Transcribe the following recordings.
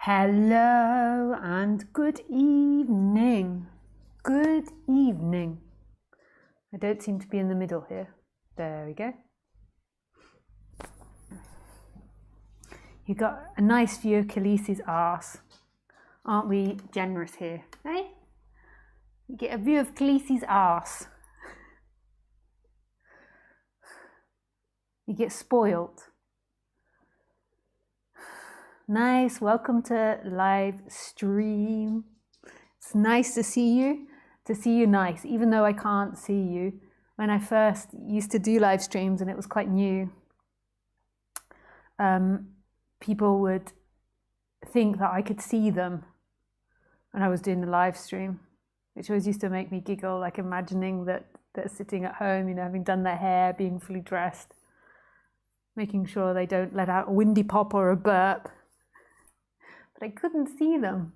Hello and good evening. Good evening. I don't seem to be in the middle here. There we go. You got a nice view of Khaleesi's arse. Aren't we generous here? Eh? You get a view of Khaleesi's arse. You get spoiled. Nice, welcome to live stream. It's nice to see you nice, even though I can't see you. When I first used to do live streams and it was quite new, people would think that I could see them when I was doing the live stream, which always used to make me giggle, like imagining that they're sitting at home, you know, having done their hair, being fully dressed, making sure they don't let out a windy pop or a burp. But I couldn't see them.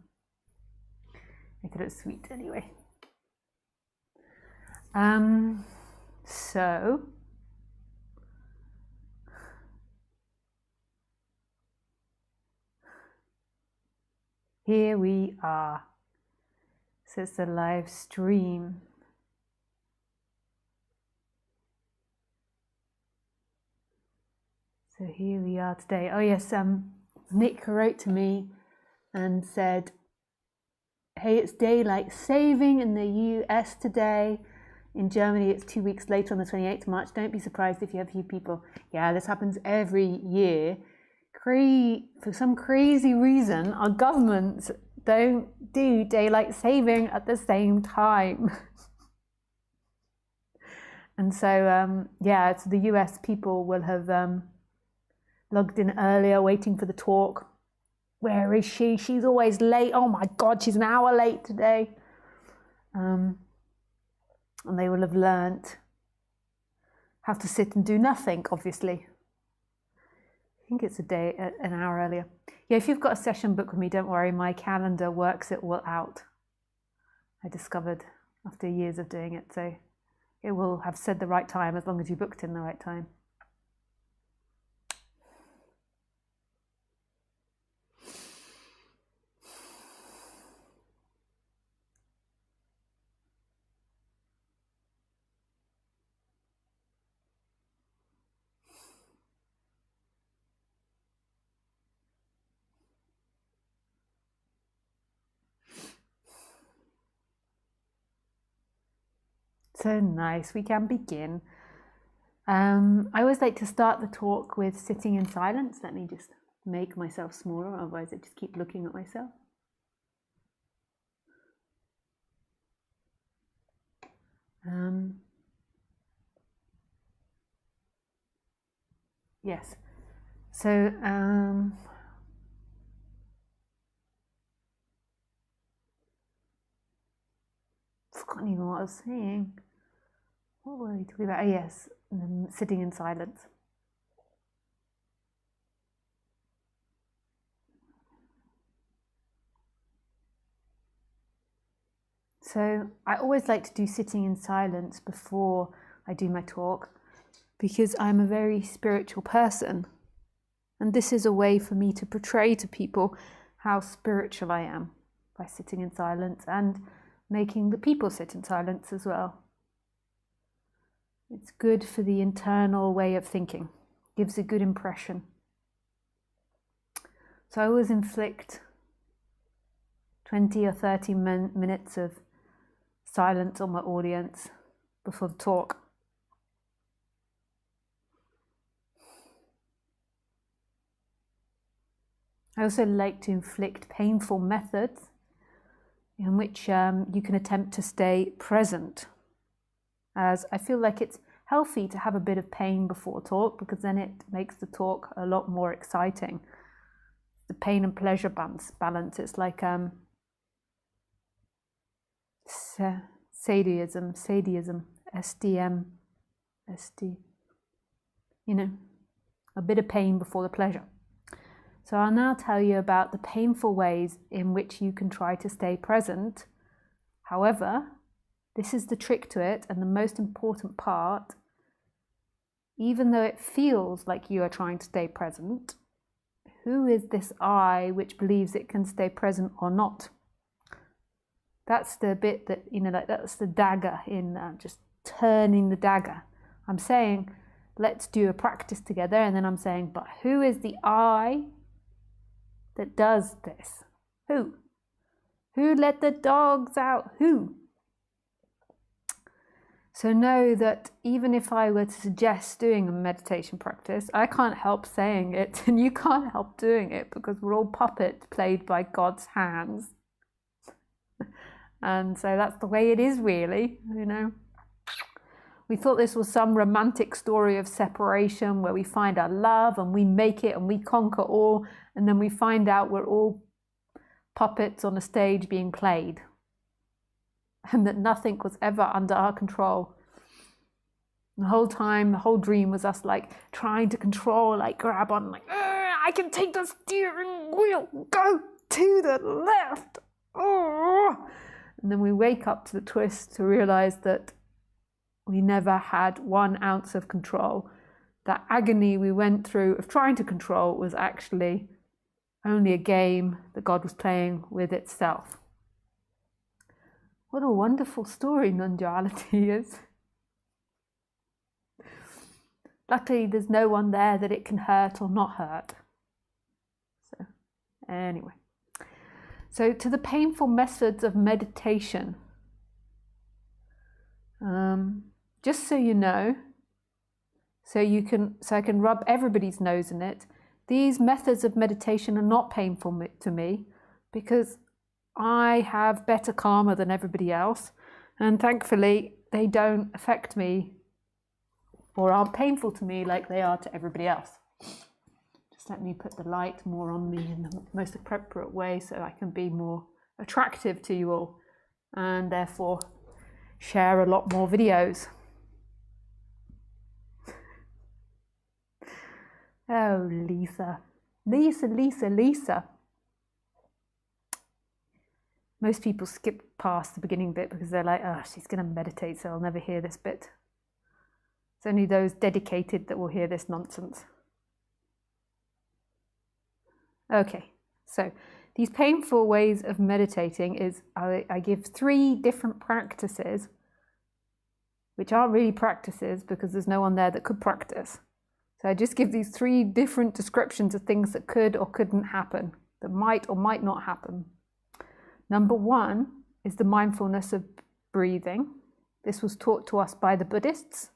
I thought it was sweet anyway. So here we are. So it's a live stream. So here we are today. Oh yes, Nick wrote to me and said, hey, it's daylight saving in the US today. In Germany, it's 2 weeks later on the 28th of March. Don't be surprised if you have a few people. Yeah, this happens every year. For some crazy reason, our governments don't do daylight saving at the same time. And so, so the US people will have logged in earlier, waiting for the talk. Where is she? She's always late. Oh my God, she's an hour late today. And they will have learnt how to sit and do nothing, obviously. I think it's an hour earlier. Yeah, if you've got a session booked with me, don't worry, my calendar works it all out. I discovered after years of doing it, so it will have said the right time as long as you booked in the right time. So nice, we can begin. I always like to start the talk with sitting in silence. Let me just make myself smaller, otherwise I just keep looking at myself. Yes, so forgotten even what I was saying. What were we talking about? Oh, yes, sitting in silence. So I always like to do sitting in silence before I do my talk because I'm a very spiritual person. And this is a way for me to portray to people how spiritual I am by sitting in silence and making the people sit in silence as well. It's good for the internal way of thinking, gives a good impression. So I always inflict 20 or 30 minutes of silence on my audience before the talk. I also like to inflict painful methods in which you can attempt to stay present, as I feel like it's healthy to have a bit of pain before talk because then it makes the talk a lot more exciting. The pain and pleasure balance, it's like sadism, SDM, SD, you know, a bit of pain before the pleasure. So I'll now tell you about the painful ways in which you can try to stay present. However, this is the trick to it and the most important part. Even though it feels like you are trying to stay present, who is this I which believes it can stay present or not? That's the bit that, like that's the dagger in just turning the dagger. I'm saying, let's do a practice together, and then I'm saying, but who is the I that does this? Who? Who let the dogs out? Who? So know that even if I were to suggest doing a meditation practice, I can't help saying it, and you can't help doing it, because we're all puppets played by God's hands. And so that's the way it is, really, We thought this was some romantic story of separation where we find our love and we make it and we conquer all, and then we find out we're all puppets on a stage being played, and that nothing was ever under our control. The whole time, the whole dream was us like trying to control, like grab on, like, I can take the steering wheel, go to the left. Oh. And then we wake up to the twist to realize that we never had 1 ounce of control. That agony we went through of trying to control was actually only a game that God was playing with itself. What a wonderful story non-duality is. Luckily, there's no one there that it can hurt or not hurt. So, anyway. So, to the painful methods of meditation. Just so you know, so I can rub everybody's nose in it. These methods of meditation are not painful to me, because I have better karma than everybody else, and thankfully they don't affect me or aren't painful to me like they are to everybody else. Just let me put the light more on me in the most appropriate way so I can be more attractive to you all, and therefore share a lot more videos. Oh, Lisa. Most people skip past the beginning bit because they're like, oh, she's going to meditate, so I'll never hear this bit. It's only those dedicated that will hear this nonsense. Okay, so these painful ways of meditating is I give 3 different practices, which aren't really practices because there's no one there that could practice. So I just give these 3 different descriptions of things that could or couldn't happen, that might or might not happen. Number 1 is the mindfulness of breathing. This was taught to us by the Buddhists.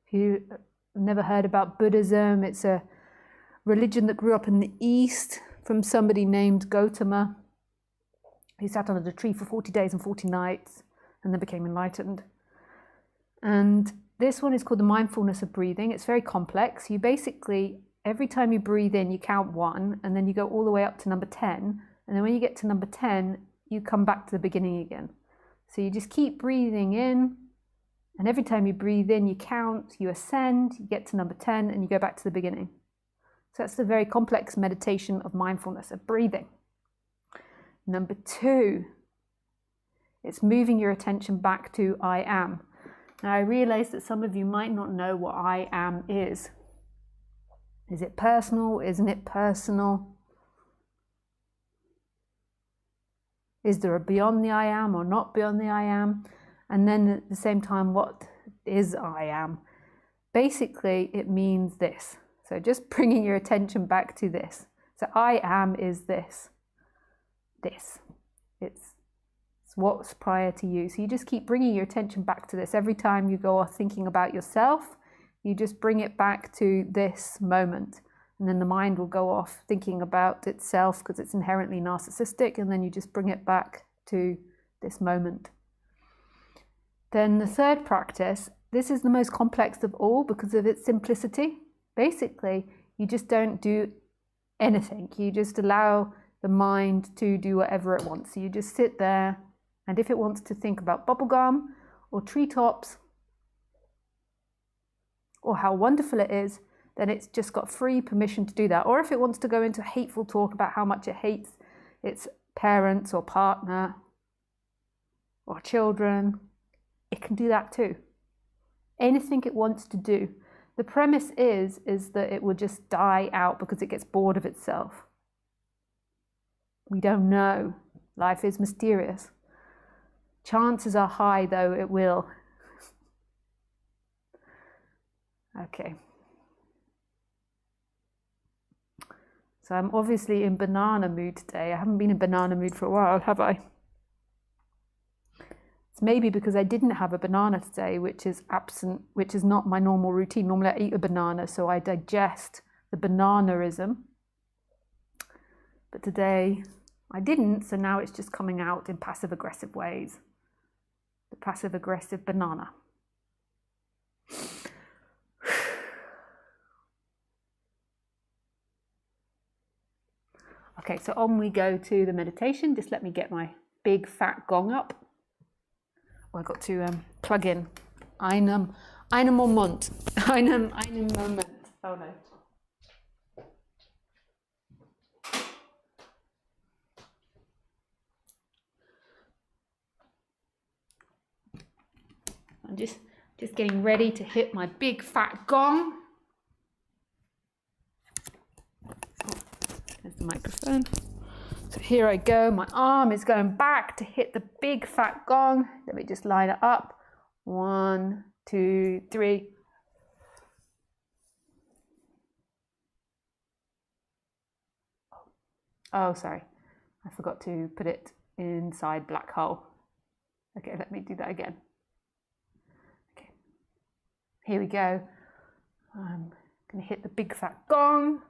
If you've never heard about Buddhism, it's a religion that grew up in the East from somebody named Gautama. He sat under the tree for 40 days and 40 nights and then became enlightened. And this one is called the mindfulness of breathing. It's very complex. You basically, every time you breathe in, you count 1, and then you go all the way up to number 10. And then when you get to number 10, you come back to the beginning again. So you just keep breathing in, and every time you breathe in, you count, you ascend, you get to number 10, and you go back to the beginning. So that's the very complex meditation of mindfulness of breathing. Number 2, it's moving your attention back to I am. Now, I realize that some of you might not know what I am is. Is it personal? Isn't it personal? Is there a beyond the I am or not beyond the I am? And then at the same time, what is I am? Basically, it means this. So just bringing your attention back to this. So I am is this. This. It's what's prior to you. So you just keep bringing your attention back to this. Every time you go off thinking about yourself, you just bring it back to this moment. And then the mind will go off thinking about itself because it's inherently narcissistic. And then you just bring it back to this moment. Then the 3rd practice, this is the most complex of all because of its simplicity. Basically, you just don't do anything. You just allow the mind to do whatever it wants. So you just sit there, and if it wants to think about bubblegum or treetops or how wonderful it is, then it's just got free permission to do that. Or if it wants to go into hateful talk about how much it hates its parents or partner or children, it can do that too. Anything it wants to do. The premise is that it will just die out because it gets bored of itself. We don't know. Life is mysterious. Chances are high, though, it will. Okay. So I'm obviously in banana mood today. I haven't been in banana mood for a while, have I? It's maybe because I didn't have a banana today, which is absent, which is not my normal routine. Normally I eat a banana, so I digest the bananaism. But today I didn't, so now it's just coming out in passive-aggressive ways. The passive-aggressive banana. Okay, so on we go to the meditation. Just let me get my big fat gong up. Oh, I got to plug in. Einem Moment. Einem Moment. Oh no. I'm just getting ready to hit my big fat gong. There's the microphone. So here I go. My arm is going back to hit the big fat gong. Let me just line it up. 1, 2, 3. Oh, sorry. I forgot to put it inside black hole. Okay, let me do that again. Okay. Here we go. I'm going to hit the big fat gong.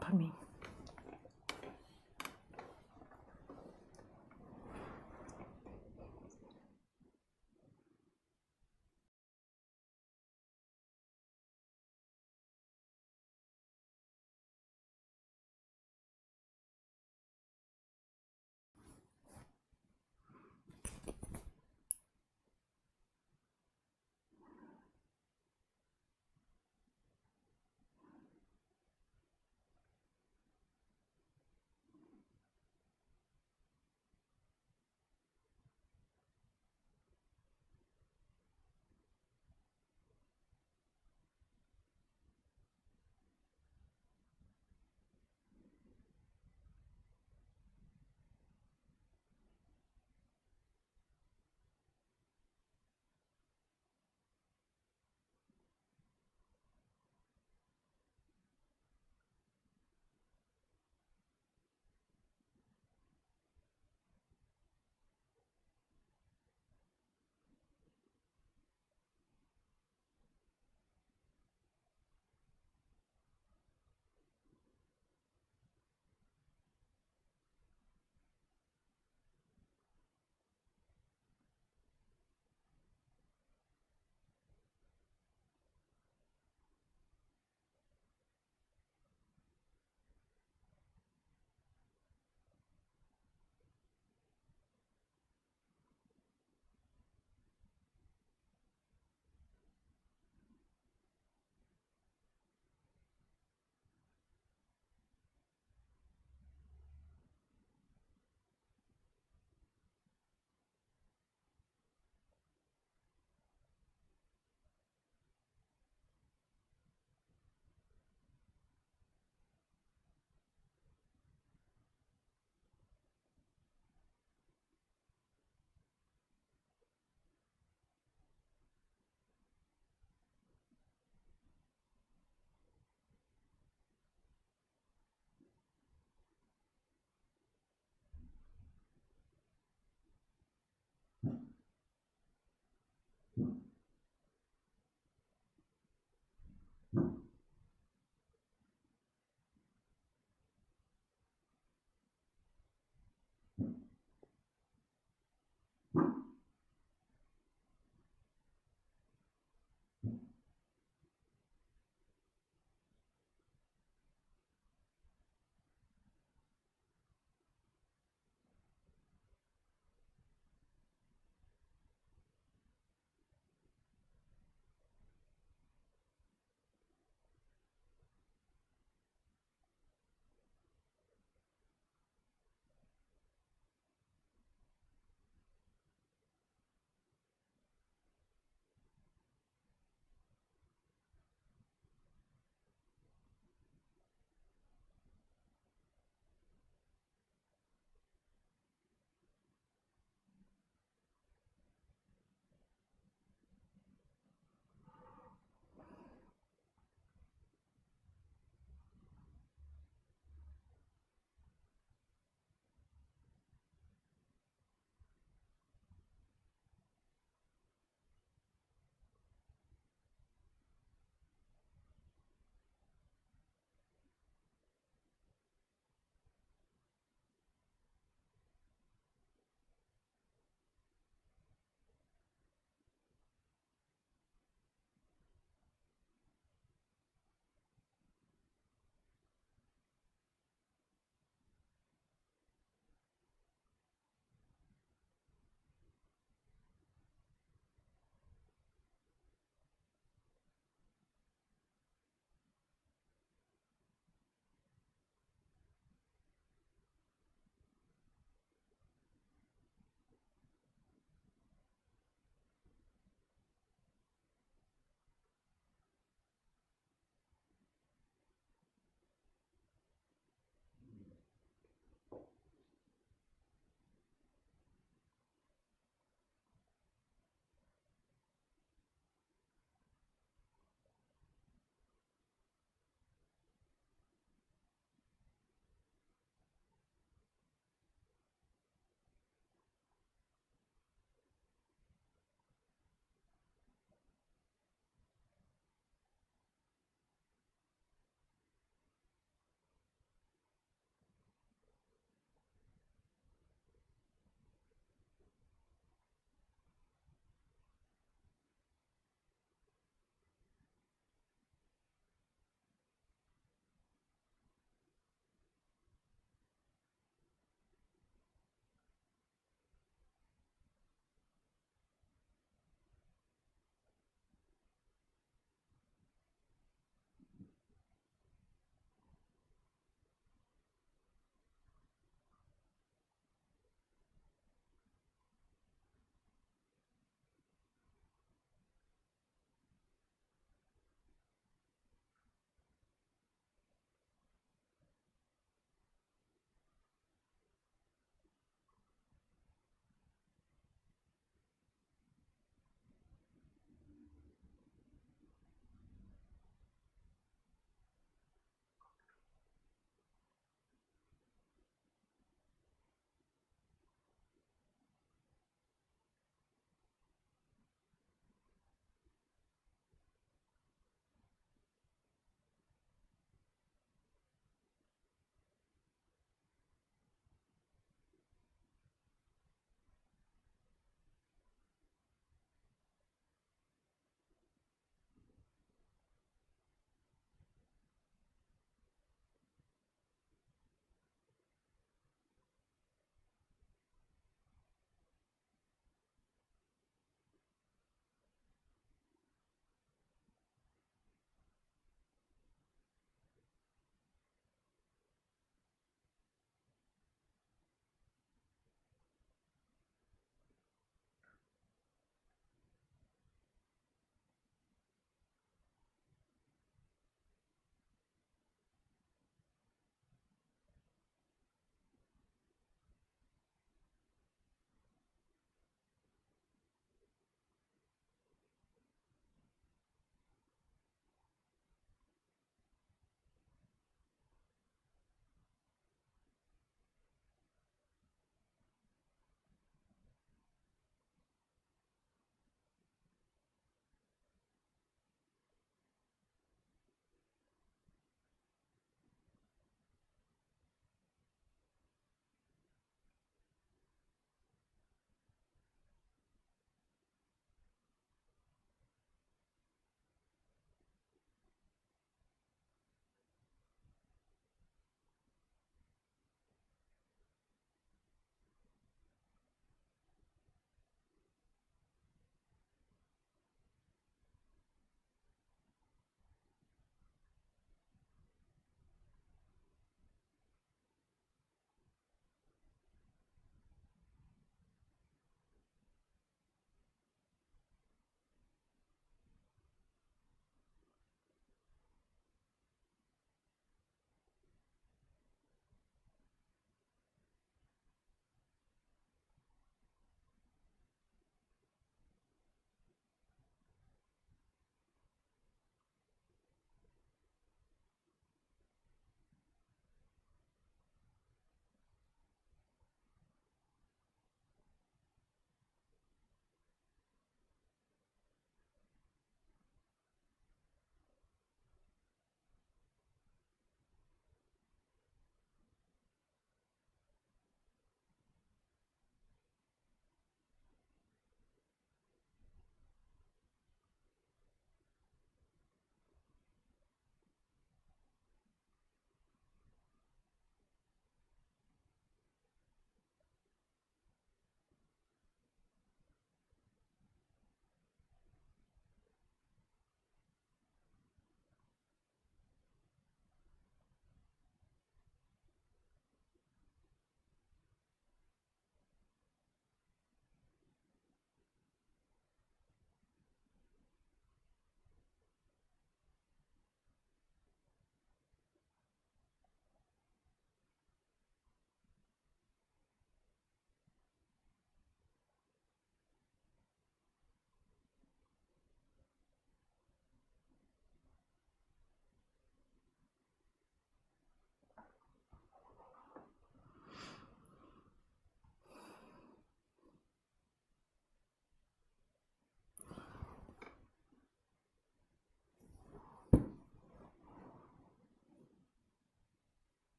Pardon me.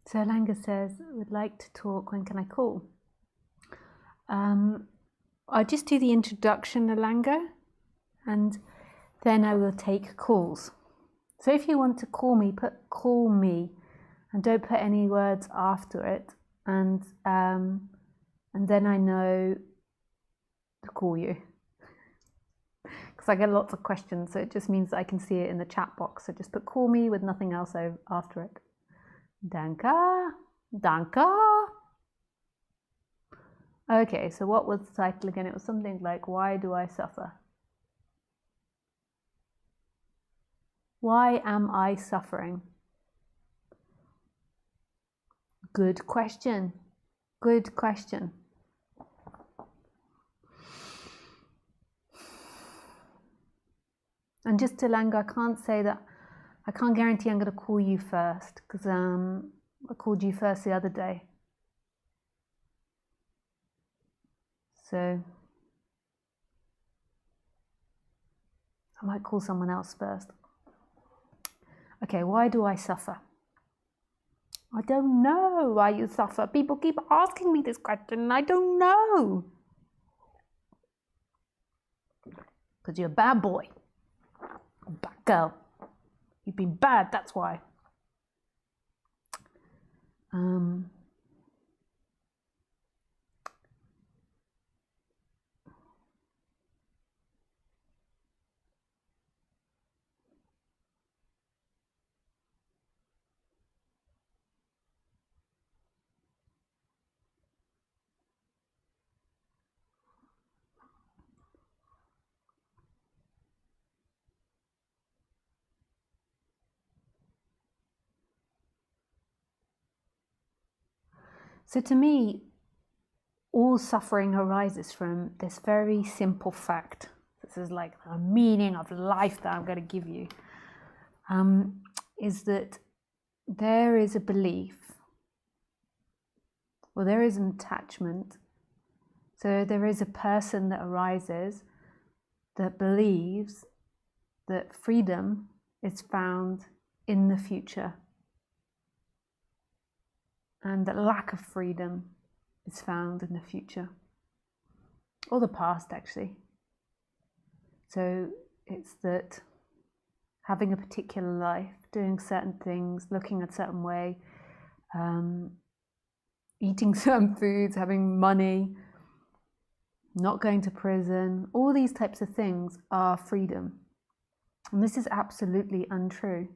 So Langa says, would like to talk, when can I call? I'll just do the introduction, Langa, and then I will take calls. So if you want to call me, put call me, and don't put any words after it, and then I know to call you. Because I get lots of questions, so it just means that I can see it in the chat box. So just put call me with nothing else after it. Danke, danke. Okay, so what was the title again? It was something like, why do I suffer? Why am I suffering? Good question. Good question. And just to Langa, I can't guarantee I'm going to call you first, because I called you first the other day. So I might call someone else first. Okay, why do I suffer? I don't know why you suffer. People keep asking me this question and I don't know. Because you're a bad boy. A bad girl. You've been bad, that's why. So to me, all suffering arises from this very simple fact. This is like the meaning of life that I'm going to give you, is that there is a belief, or there is an attachment. So there is a person that arises that believes that freedom is found in the future, and that lack of freedom is found in the future, or the past actually. So it's that having a particular life, doing certain things, looking a certain way, eating certain foods, having money, not going to prison, all these types of things are freedom. And this is absolutely untrue.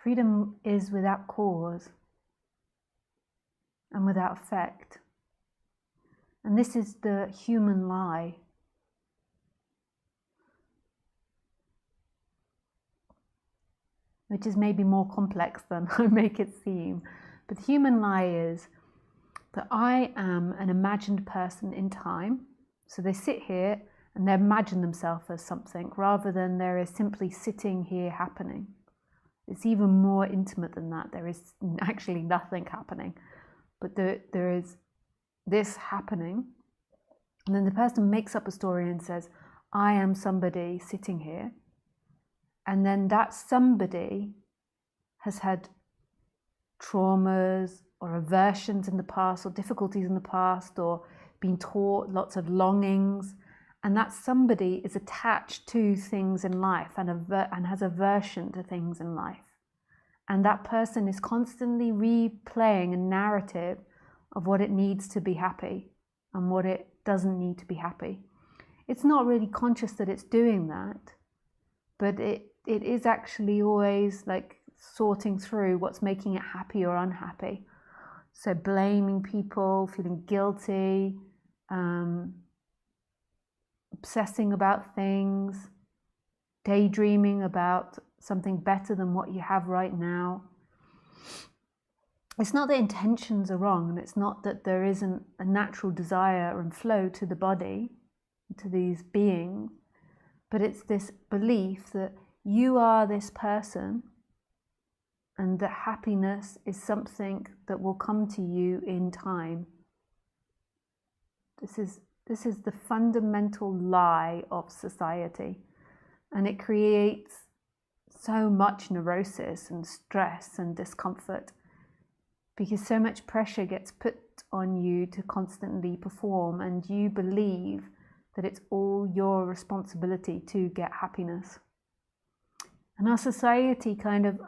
Freedom is without cause and without effect. And this is the human lie. Which is maybe more complex than I make it seem. But the human lie is that I am an imagined person in time. So they sit here and they imagine themselves as something, rather than there is simply sitting here happening. It's even more intimate than that. There is actually nothing happening, but there is this happening. And then the person makes up a story and says, I am somebody sitting here. And then that somebody has had traumas or aversions in the past, or difficulties in the past, or been taught lots of longings. And that somebody is attached to things in life and has aversion to things in life. And that person is constantly replaying a narrative of what it needs to be happy and what it doesn't need to be happy. It's not really conscious that it's doing that, but it is actually always like sorting through what's making it happy or unhappy. So blaming people, feeling guilty, obsessing about things, daydreaming about something better than what you have right now. It's not that intentions are wrong, and it's not that there isn't a natural desire and flow to the body, to these beings, but it's this belief that you are this person and that happiness is something that will come to you in time. This is the fundamental lie of society, and it creates so much neurosis and stress and discomfort, because so much pressure gets put on you to constantly perform, and you believe that it's all your responsibility to get happiness. And our society kind of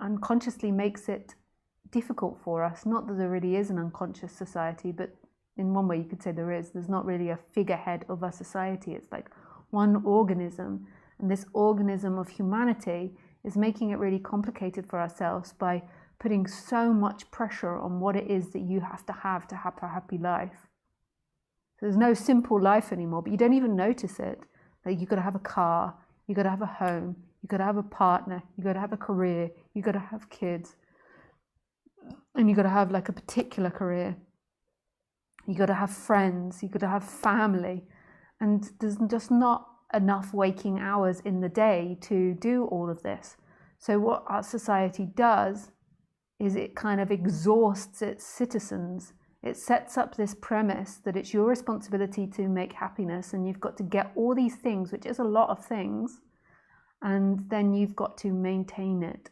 unconsciously makes it difficult for us. Not that there really is an unconscious society, but in one way you could say there is. There's not really a figurehead of our society. It's like one organism, and this organism of humanity is making it really complicated for ourselves by putting so much pressure on what it is that you have to have a happy life. So there's no simple life anymore, but you don't even notice it. Like, you've got to have a car, you've got to have a home, you've got to have a partner, you've got to have a career, you've got to have kids, and you've got to have like a particular career. You got to have friends, you got to have family, and there's just not enough waking hours in the day to do all of this. So what our society does is it kind of exhausts its citizens. It sets up this premise that it's your responsibility to make happiness, and you've got to get all these things, which is a lot of things, and then you've got to maintain it.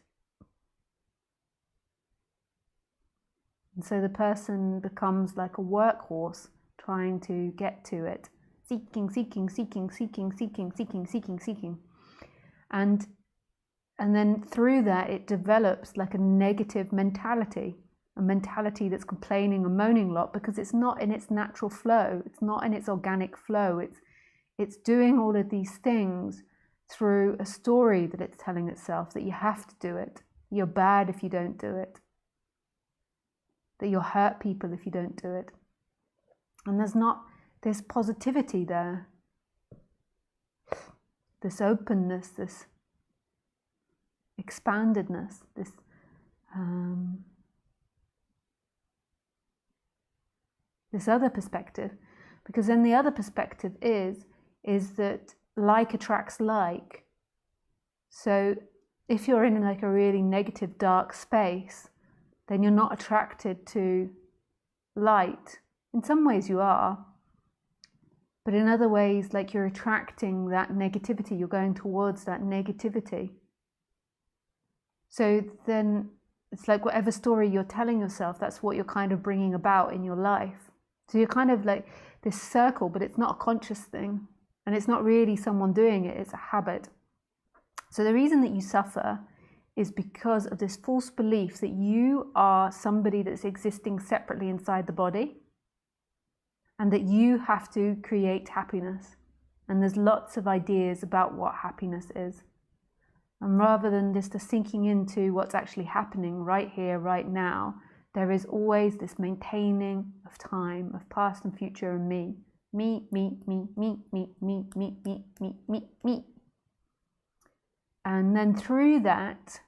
And so the person becomes like a workhorse trying to get to it, seeking. And then through that, it develops like a negative mentality, a mentality that's complaining and moaning a lot because it's not in its natural flow. It's not in its organic flow. It's doing all of these things through a story that it's telling itself that you have to do it. You're bad if you don't do it. That you'll hurt people if you don't do it. And there's positivity there. This openness, this expandedness, this other perspective, because then the other perspective is that like attracts like. So if you're in like a really negative, dark space, then you're not attracted to light. In some ways you are, but in other ways, like you're attracting that negativity, you're going towards that negativity. So then it's like whatever story you're telling yourself, that's what you're kind of bringing about in your life. So you're kind of like this circle, but it's not a conscious thing. And it's not really someone doing it, it's a habit. So the reason that you suffer is because of this false belief that you are somebody that's existing separately inside the body and that you have to create happiness. And there's lots of ideas about what happiness is. And rather than just sinking into what's actually happening right here, right now, there is always this maintaining of time, of past and future, and me. Me. And then through that,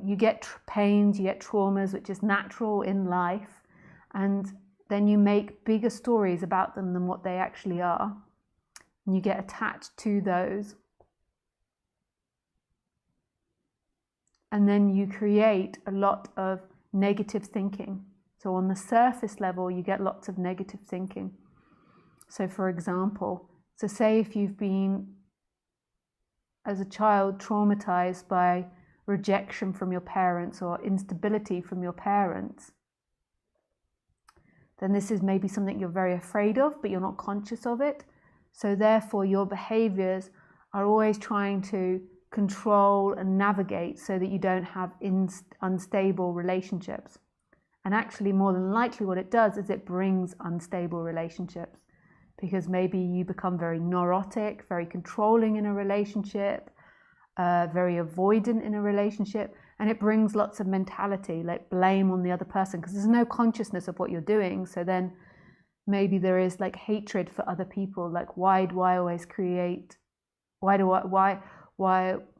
you get pains, you get traumas, which is natural in life. And then you make bigger stories about them than what they actually are. And you get attached to those. And then you create a lot of negative thinking. So on the surface level, you get lots of negative thinking. So for example, say if you've been, as a child, traumatized by rejection from your parents or instability from your parents, then this is maybe something you're very afraid of, but you're not conscious of it. So therefore, your behaviors are always trying to control and navigate so that you don't have unstable relationships. And actually, more than likely, what it does is it brings unstable relationships, because maybe you become very neurotic, very controlling in a relationship, very avoidant in a relationship, and it brings lots of mentality, like blame on the other person, because there's no consciousness of what you're doing. So then maybe there is like hatred for other people, like why do I always create, why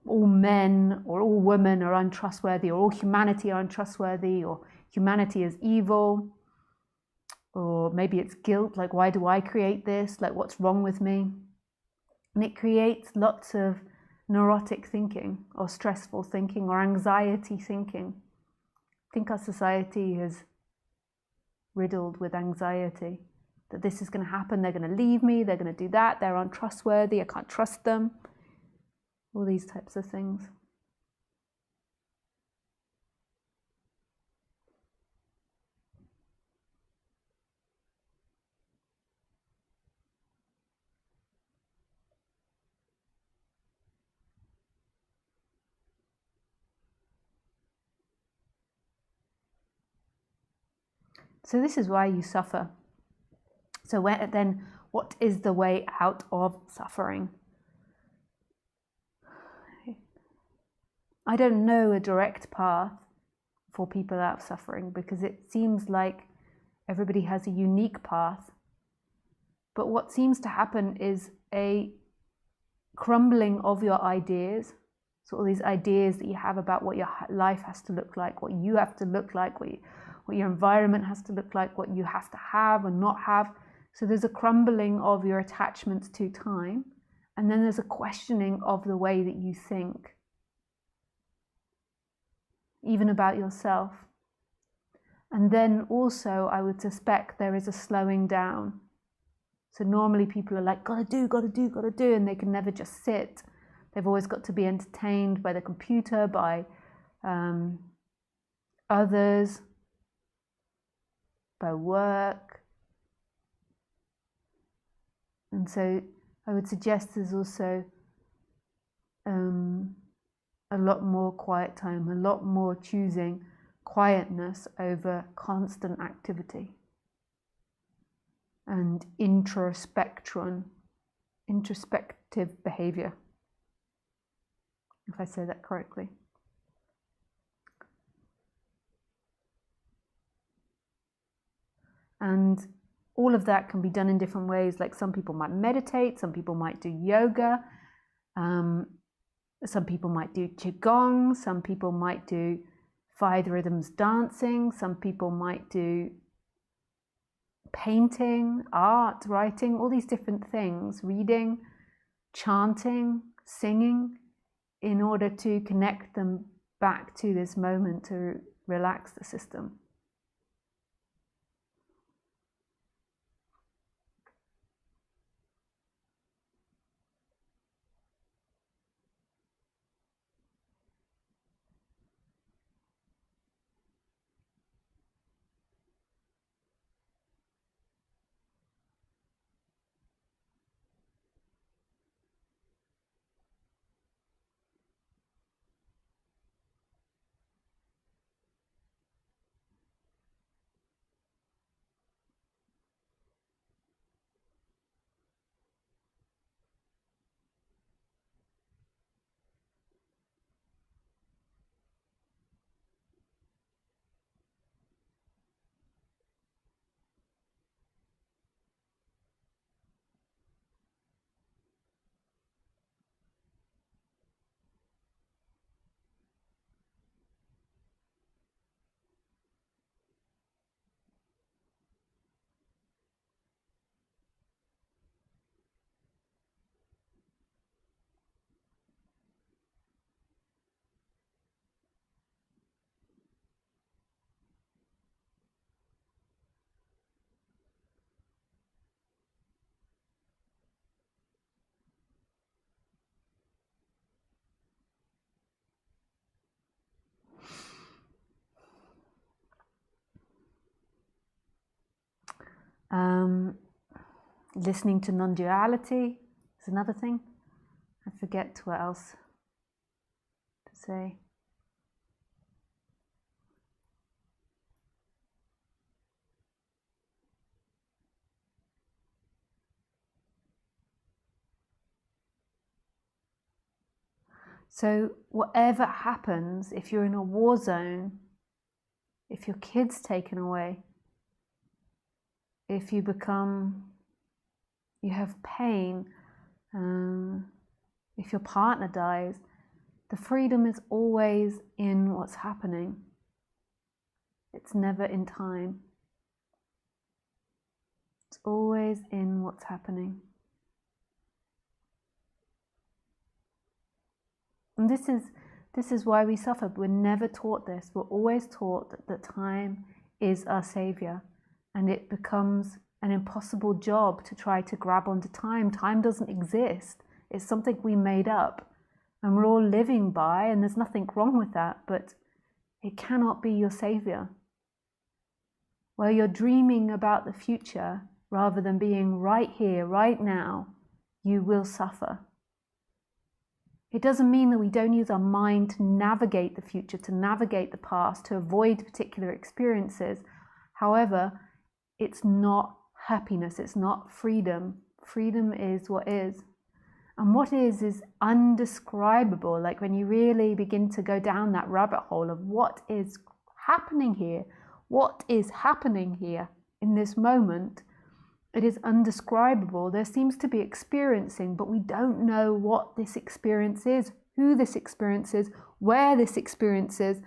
all men or all women are untrustworthy, or all humanity are untrustworthy, or humanity is evil, or maybe it's guilt, like why do I create this, like what's wrong with me? And it creates lots of neurotic thinking, or stressful thinking, or anxiety thinking. I think our society is riddled with anxiety, that this is going to happen, they're going to leave me, they're going to do that, they're untrustworthy, I can't trust them. All these types of things. So this is why you suffer. So then what is the way out of suffering? I don't know a direct path for people out of suffering, because it seems like everybody has a unique path. But what seems to happen is a crumbling of your ideas. So all these ideas that you have about what your life has to look like, what you have to look like, what what your environment has to look like, what you have to have and not have. So there's a crumbling of your attachments to time, and then there's a questioning of the way that you think, even about yourself. And then also, I would suspect there is a slowing down. So normally people are like, gotta do, and they can never just sit. They've always got to be entertained by the computer, by others, by work. And so I would suggest there's also a lot more quiet time, a lot more choosing quietness over constant activity and introspective behavior, if I say that correctly. And all of that can be done in different ways. Like some people might meditate, some people might do yoga, some people might do qigong, some people might do 5 rhythms dancing, some people might do painting, art, writing, all these different things, reading, chanting, singing, in order to connect them back to this moment, to relax the system. Listening to non-duality is another thing. I forget what else to say. So whatever happens, if you're in a war zone, if your kid's taken away, if you have pain, if your partner dies, the freedom is always in what's happening. It's never in time. It's always in what's happening. And this is why we suffer. We're never taught this. We're always taught that time is our savior, and it becomes an impossible job to try to grab onto time. Time doesn't exist. It's something we made up, and we're all living by, and there's nothing wrong with that, but it cannot be your savior. Where you're dreaming about the future rather than being right here, right now, you will suffer. It doesn't mean that we don't use our mind to navigate the future, to navigate the past, to avoid particular experiences. However, it's not happiness, it's not freedom. Freedom is what is. And what is undescribable. Like when you really begin to go down that rabbit hole of what is happening here, what is happening here in this moment, it is undescribable. There seems to be experiencing, but we don't know what this experience is, who this experience is, where this experience is.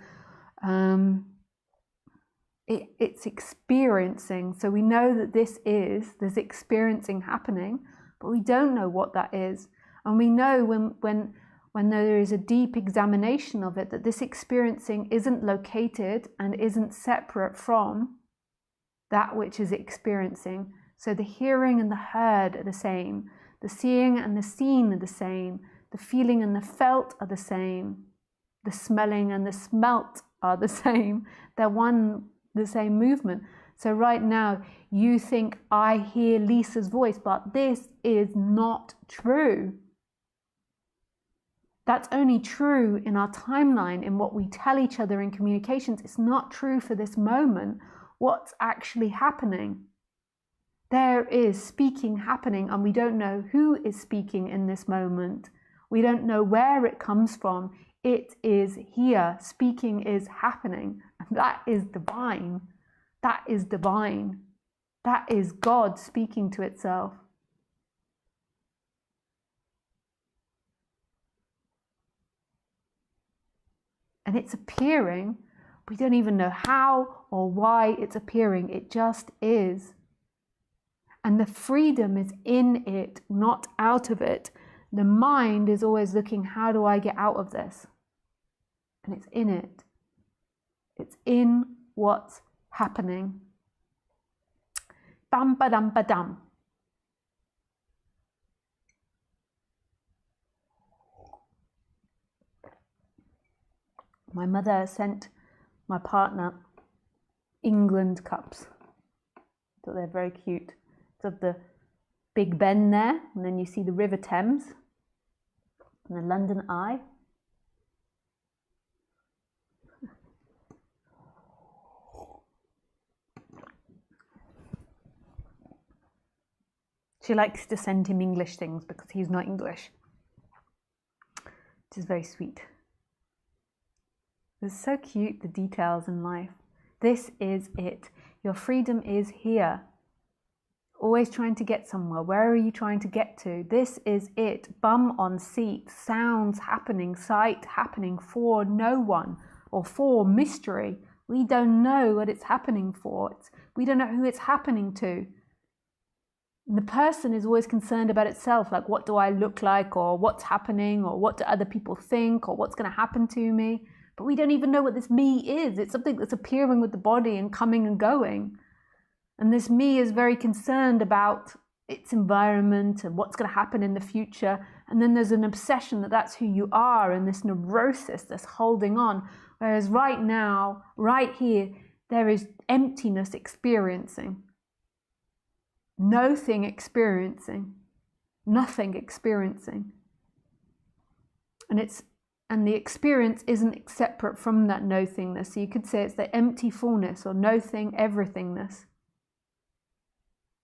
it's experiencing. So we know that there's experiencing happening, but we don't know what that is. And we know when there is a deep examination of it, that this experiencing isn't located and isn't separate from that which is experiencing. So the hearing and the heard are the same. The seeing and the seen are the same. The feeling and the felt are the same. The smelling and the smelt are the same. They're the same movement. So right now you think, I hear Lisa's voice, but this is not true. That's only true in our timeline, in what we tell each other in communications. It's not true for this moment. What's actually happening? There is speaking happening, and we don't know who is speaking in this moment. We don't know where it comes from. It is here. Speaking is happening. And that is divine. That is divine. That is God speaking to itself. And it's appearing. We don't even know how or why it's appearing. It just is. And the freedom is in it, not out of it. The mind is always looking, how do I get out of this? And it's in it. It's in what's happening. Bam, ba-dum, ba-dum. My mother sent my partner England cups. So they're very cute. It's of the Big Ben there, and then you see the River Thames and the London Eye. She likes to send him English things because he's not English, which is very sweet. It's so cute, the details in life. This is it. Your freedom is here. Always trying to get somewhere. Where are you trying to get to? This is it. Bum on seat. Sounds happening. Sight happening for no one or for mystery. We don't know what it's happening for. We don't know who it's happening to. And the person is always concerned about itself, like, what do I look like, or what's happening, or what do other people think, or what's going to happen to me. But we don't even know what this me is. It's something that's appearing with the body and coming and going. And this me is very concerned about its environment and what's going to happen in the future. And then there's an obsession that that's who you are, and this neurosis that's holding on. Whereas right now, right here, there is emptiness experiencing. No-thing experiencing. Nothing experiencing. And the experience isn't separate from that no-thingness. So you could say it's the empty fullness, or no-thing everythingness.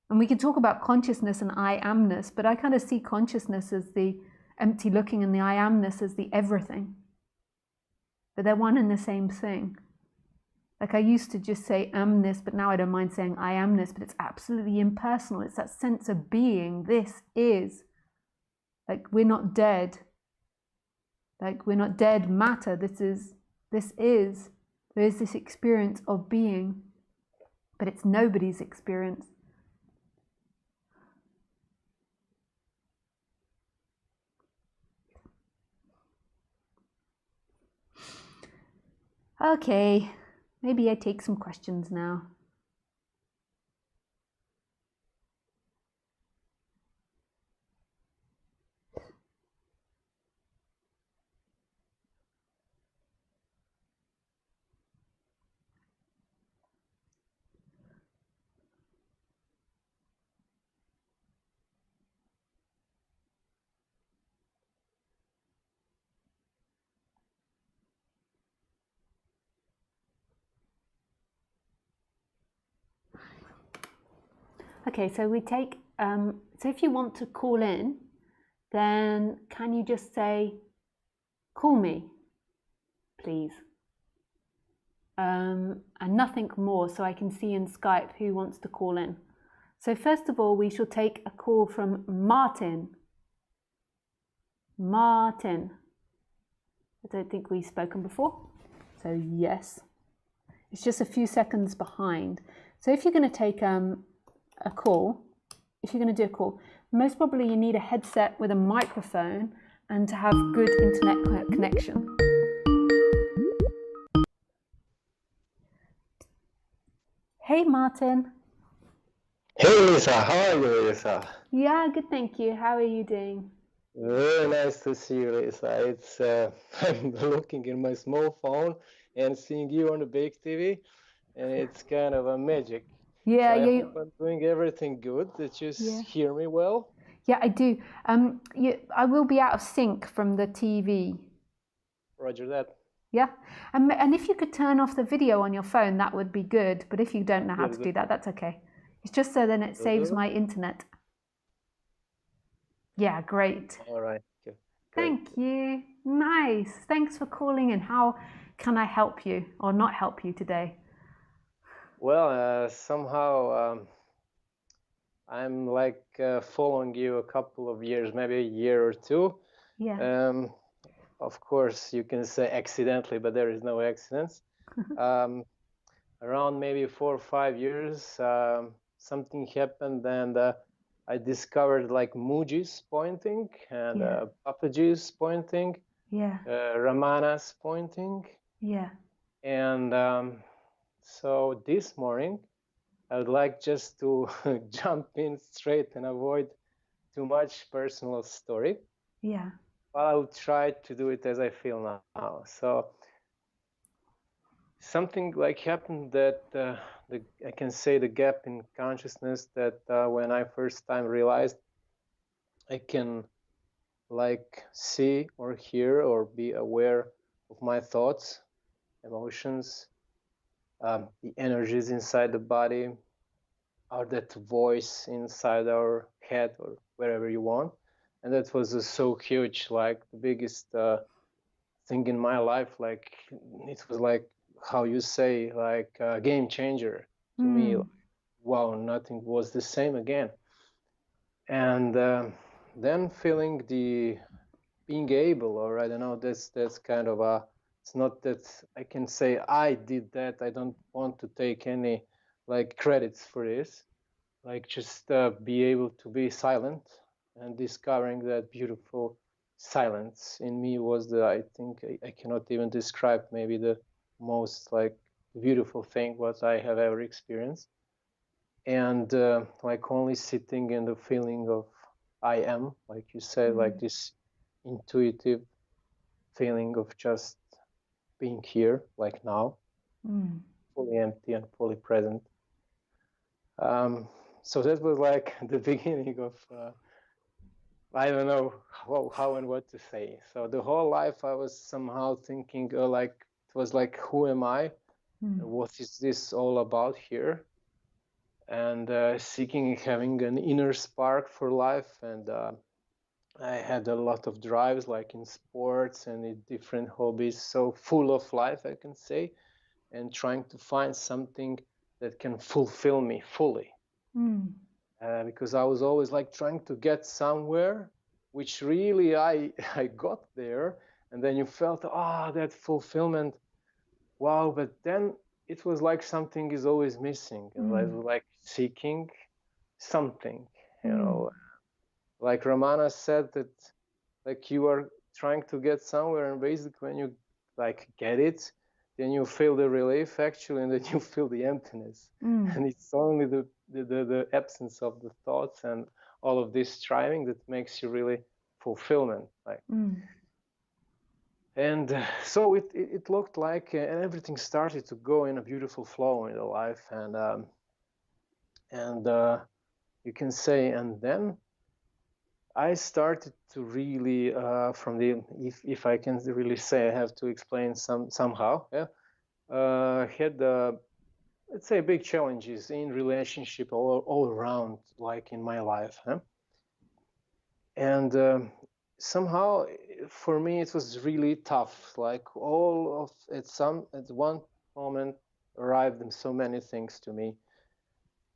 And we could talk about consciousness and I amness, but I kind of see consciousness as the empty looking and the I amness as the everything. But they're one and the same thing. Like I used to just say amness, but now I don't mind saying I amness, but it's absolutely impersonal. It's that sense of being. This is. Like we're not dead. Like we're not dead matter. This is. There is this experience of being, but it's nobody's experience. Okay, maybe I take some questions now. Okay, so we take, so if you want to call in, then can you just say, call me, please? And nothing more, so I can see in Skype who wants to call in. So first of all, we shall take a call from Martin. Martin. I don't think we've spoken before, so yes. It's just a few seconds behind. So if you're going to take a call, if you're going to do a call, most probably you need a headset with a microphone and to have good internet connection. Hey, Martin. Hey Lisa, how are you, Lisa? Yeah, good, thank you. How are you doing? Very nice to see you, Lisa. It's I'm looking in my small phone and seeing you on the big TV, and it's kind of a magic. So Yeah, I yeah, hope I'm doing everything good. Did you yeah. hear me well? Yeah, I do. I will be out of sync from the TV. Roger that. Yeah, and if you could turn off the video on your phone, that would be good. But if you don't know how Will to do. do that, that's okay. It's just so then it Will saves do. my internet. Yeah, great. All right. Good. Great. Thank you. Nice. Thanks for calling in. How can I help you or not help you today? Well, somehow I'm like following you a couple of years, maybe a year or two. Yeah. Of course, you can say accidentally, but there is no accidents. Around maybe 4 or 5 years, something happened, and I discovered like Mujis pointing and Yeah. Papajis pointing, Yeah. Ramanas pointing, Yeah. and so this morning I would like just to jump in straight and avoid too much personal story. Yeah. But I'll try to do it as I feel now. So something like happened that I can say the gap in consciousness that when I first time realized I can like see or hear or be aware of my thoughts, emotions, the energies inside the body, or that voice inside our head or wherever you want. And that was so huge, like the biggest thing in my life. Like it was like how you say, like a game changer to me. Like, wow, nothing was the same again. And then feeling the being able, or I don't know, that's kind of a. It's not that I can say I did that. I don't want to take any like credits for this. Like just be able to be silent, and discovering that beautiful silence in me was the, I think I cannot even describe, maybe the most like beautiful thing what I have ever experienced. And like only sitting in the feeling of I am, like you said, like this intuitive feeling of just being here, like now, fully empty and fully present. So that was like the beginning of I don't know how and what to say. So the whole life I was somehow thinking like it was like, who am I? What is this all about here? And seeking having an inner spark for life. And I had a lot of drives, like in sports and in different hobbies, so full of life, I can say, and trying to find something that can fulfill me fully. Because I was always like trying to get somewhere, which really I I got there, and then you felt, that fulfillment, wow. But then it was like something is always missing, and I was like seeking something, like Ramana said that like you are trying to get somewhere, and basically when you like get it, then you feel the relief actually, and then you feel the emptiness. And it's only the absence of the thoughts and all of this striving that makes you really fulfillment, like. And so it looked like and everything started to go in a beautiful flow in the life. And you can say, and then I started to really from the, if I can really say, I have to explain somehow, had let's say big challenges in relationship all around, like in my life, and somehow for me it was really tough, like all of at one moment arrived in so many things to me,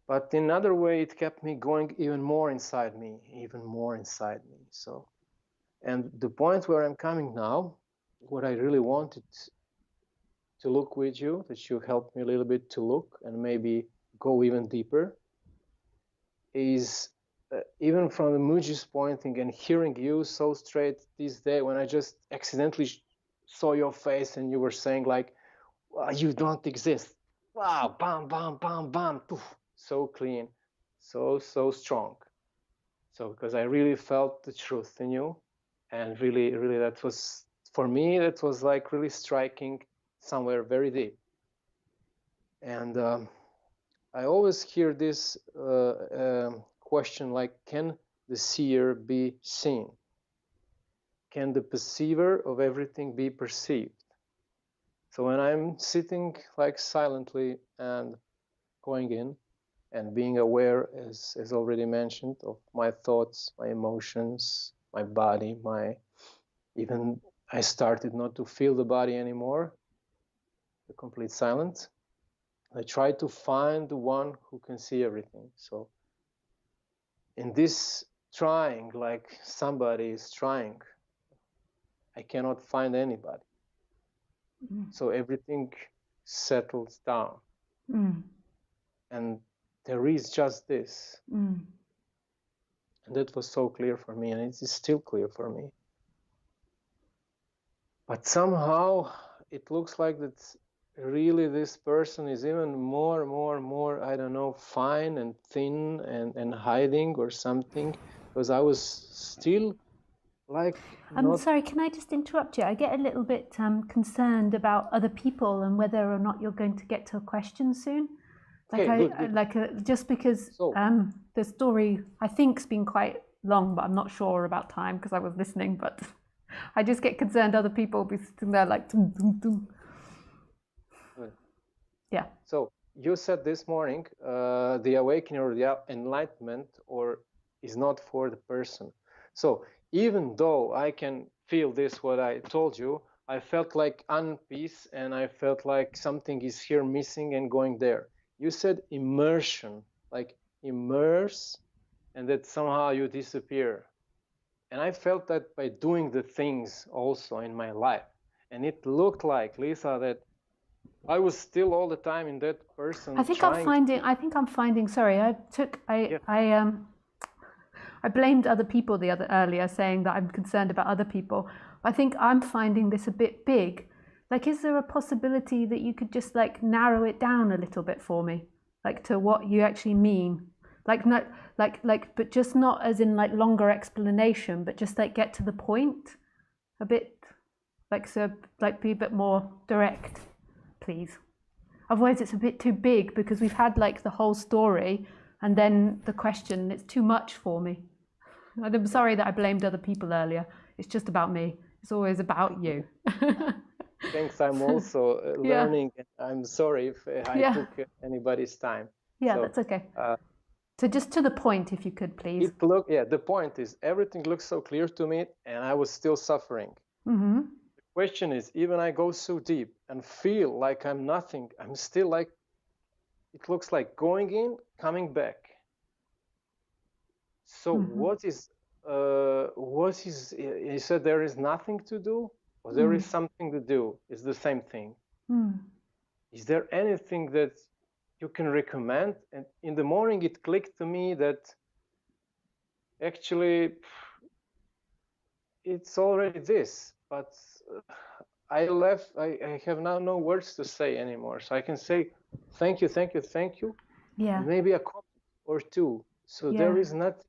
but in another way it kept me going even more inside me. So, and the point where I'm coming now, what I really wanted to look with you, that you helped me a little bit to look and maybe go even deeper, is even from the Muji's pointing and hearing you so straight this day, when I just accidentally saw your face and you were saying like, well, you don't exist. Wow, bam, bam, bam, bam, poof, so clean, so strong. So because I really felt the truth in you, and really, that was, for me, that was like really striking somewhere very deep. And I always hear this question like, can the seer be seen? Can the perceiver of everything be perceived? So when I'm sitting like silently and going in and being aware, as already mentioned, of my thoughts, my emotions, my body, even I started not to feel the body anymore, the complete silence. I try to find the one who can see everything. So in this trying, like somebody is trying, I cannot find anybody. So everything settles down. And there is just this. And that was so clear for me, and it is still clear for me. But somehow it looks like that really this person is even more, I don't know, fine and thin and hiding or something, because I was still like I'm sorry, can I just interrupt you? I get a little bit concerned about other people and whether or not you're going to get to a question soon. Like, okay, good. Just because the story I think's been quite long, but I'm not sure about time because I was listening. But I just get concerned other people will be sitting there like. Dum, dum, dum. Yeah. So you said this morning, the awakening or the enlightenment is not for the person. So even though I can feel this, what I told you, I felt like unpeace and I felt like something is here missing and going there. You said immersion, like immerse, and that somehow you disappear. And I felt that by doing the things also in my life. And it looked like, Lisa, that I was still all the time in that person. I think I'm finding. Sorry, I blamed other people earlier, saying that I'm concerned about other people. I think I'm finding this a bit big. Like, is there a possibility that you could just like narrow it down a little bit for me, like to what you actually mean? Like, not but just not as in like longer explanation, but just like get to the point, a bit, like so, like be a bit more direct, please. Otherwise, it's a bit too big because we've had like the whole story and then the question. It's too much for me. I'm sorry that I blamed other people earlier. It's just about me. It's always about you. Thanks. I'm also learning. I'm sorry if I took anybody's time. Yeah, so, that's okay. So just to the point, if you could, please. The point is everything looks so clear to me and I was still suffering. Mm-hmm. The question is, even I go so deep and feel like I'm nothing, I'm still like, it looks like going in, coming back. So what is, you said there is nothing to do, or there is something to do? It's the same thing. Is there anything that you can recommend? And in the morning, it clicked to me that actually it's already this, but I have now no words to say anymore. So I can say, thank you. Yeah. And maybe a comment or two. So there is nothing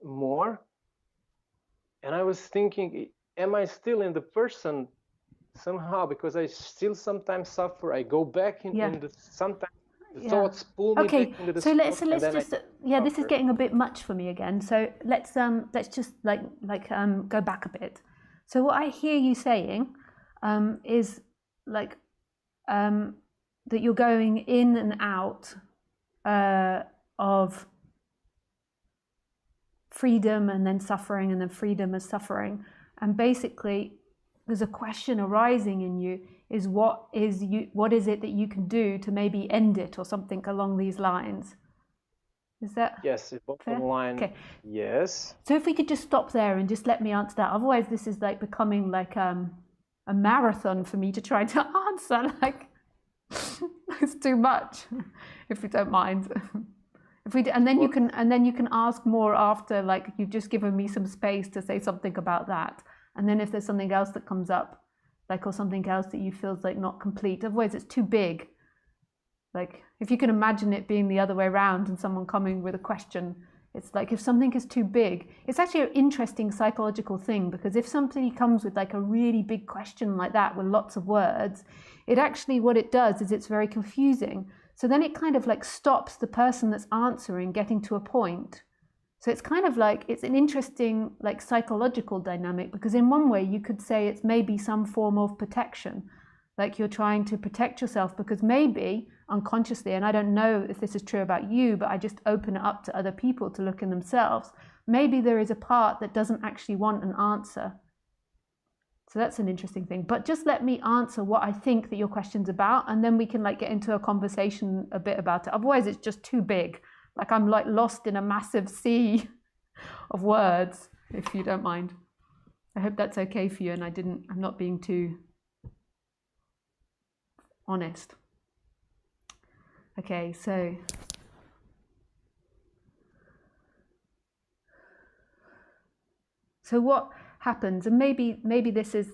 more. And I was thinking, am I still in the person somehow? Because I still sometimes suffer. I go back in the sometimes the thoughts pull me back into the so let's just this is getting a bit much for me again. So let's just go back a bit. So what I hear you saying is like that you're going in and out of freedom and then suffering and then freedom as suffering, and basically there's a question arising in you, is what is it that you can do to maybe end it or something along these lines? Is that yes, bottom line? Okay. Yes. So if we could just stop there and just let me answer that. Otherwise this is like becoming like a marathon for me to try to answer. Like It's too much, if you don't mind. And then you can ask more after, like you've just given me some space to say something about that. And then if there's something else that comes up, like, or something else that you feels like not complete, otherwise it's too big. Like if you can imagine it being the other way around and someone coming with a question, it's like if something is too big, it's actually an interesting psychological thing, because if somebody comes with like a really big question like that with lots of words, it actually, what it does is it's very confusing. So then it kind of like stops the person that's answering getting to a point. So it's kind of like, it's an interesting like psychological dynamic, because in one way you could say it's maybe some form of protection, like you're trying to protect yourself because maybe unconsciously, and I don't know if this is true about you, but I just open it up to other people to look in themselves. Maybe there is a part that doesn't actually want an answer. So that's an interesting thing. But just let me answer what I think that your question's about, and then we can like get into a conversation a bit about it. Otherwise it's just too big. Like I'm like lost in a massive sea of words, if you don't mind. I hope that's okay for you, and I'm not being too honest. Okay, so what happens, and maybe this is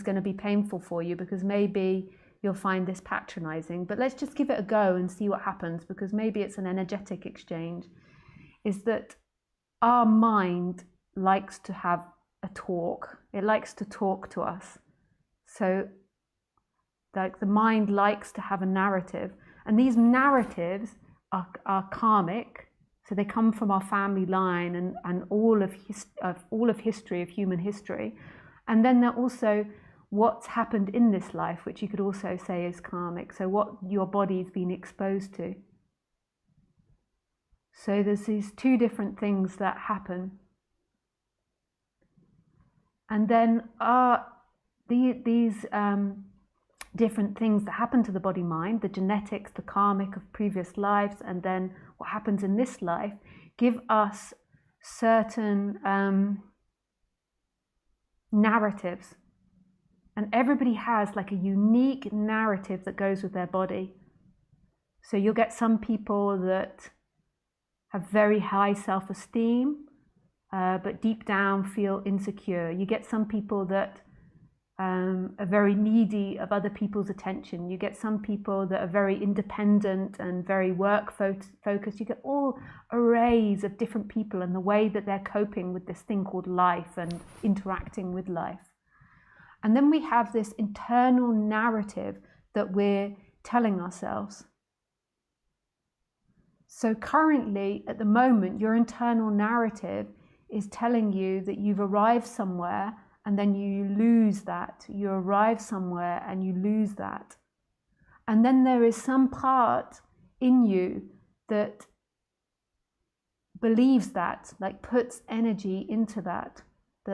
going to be painful for you, because maybe you'll find this patronizing, but let's just give it a go and see what happens, because maybe it's an energetic exchange. Is that our mind likes to have a talk. It likes to talk to us. So like the mind likes to have a narrative, and these narratives are karmic. So they come from our family line and all of history, of human history. And then they're also what's happened in this life, which you could also say is karmic. So what your body's been exposed to. So there's these two different things that happen. And then these different things that happen to the body-mind, the genetics, the karmic of previous lives, and then what happens in this life, give us certain narratives. And everybody has like a unique narrative that goes with their body. So you'll get some people that have very high self-esteem, but deep down feel insecure. You get some people that are very needy of other people's attention. You get some people that are very independent and very work focused. You get all arrays of different people and the way that they're coping with this thing called life and interacting with life. And then we have this internal narrative that we're telling ourselves. So currently, at the moment, your internal narrative is telling you that you've arrived somewhere and then you lose that. You arrive somewhere and you lose that. And then there is some part in you that believes that, like puts energy into that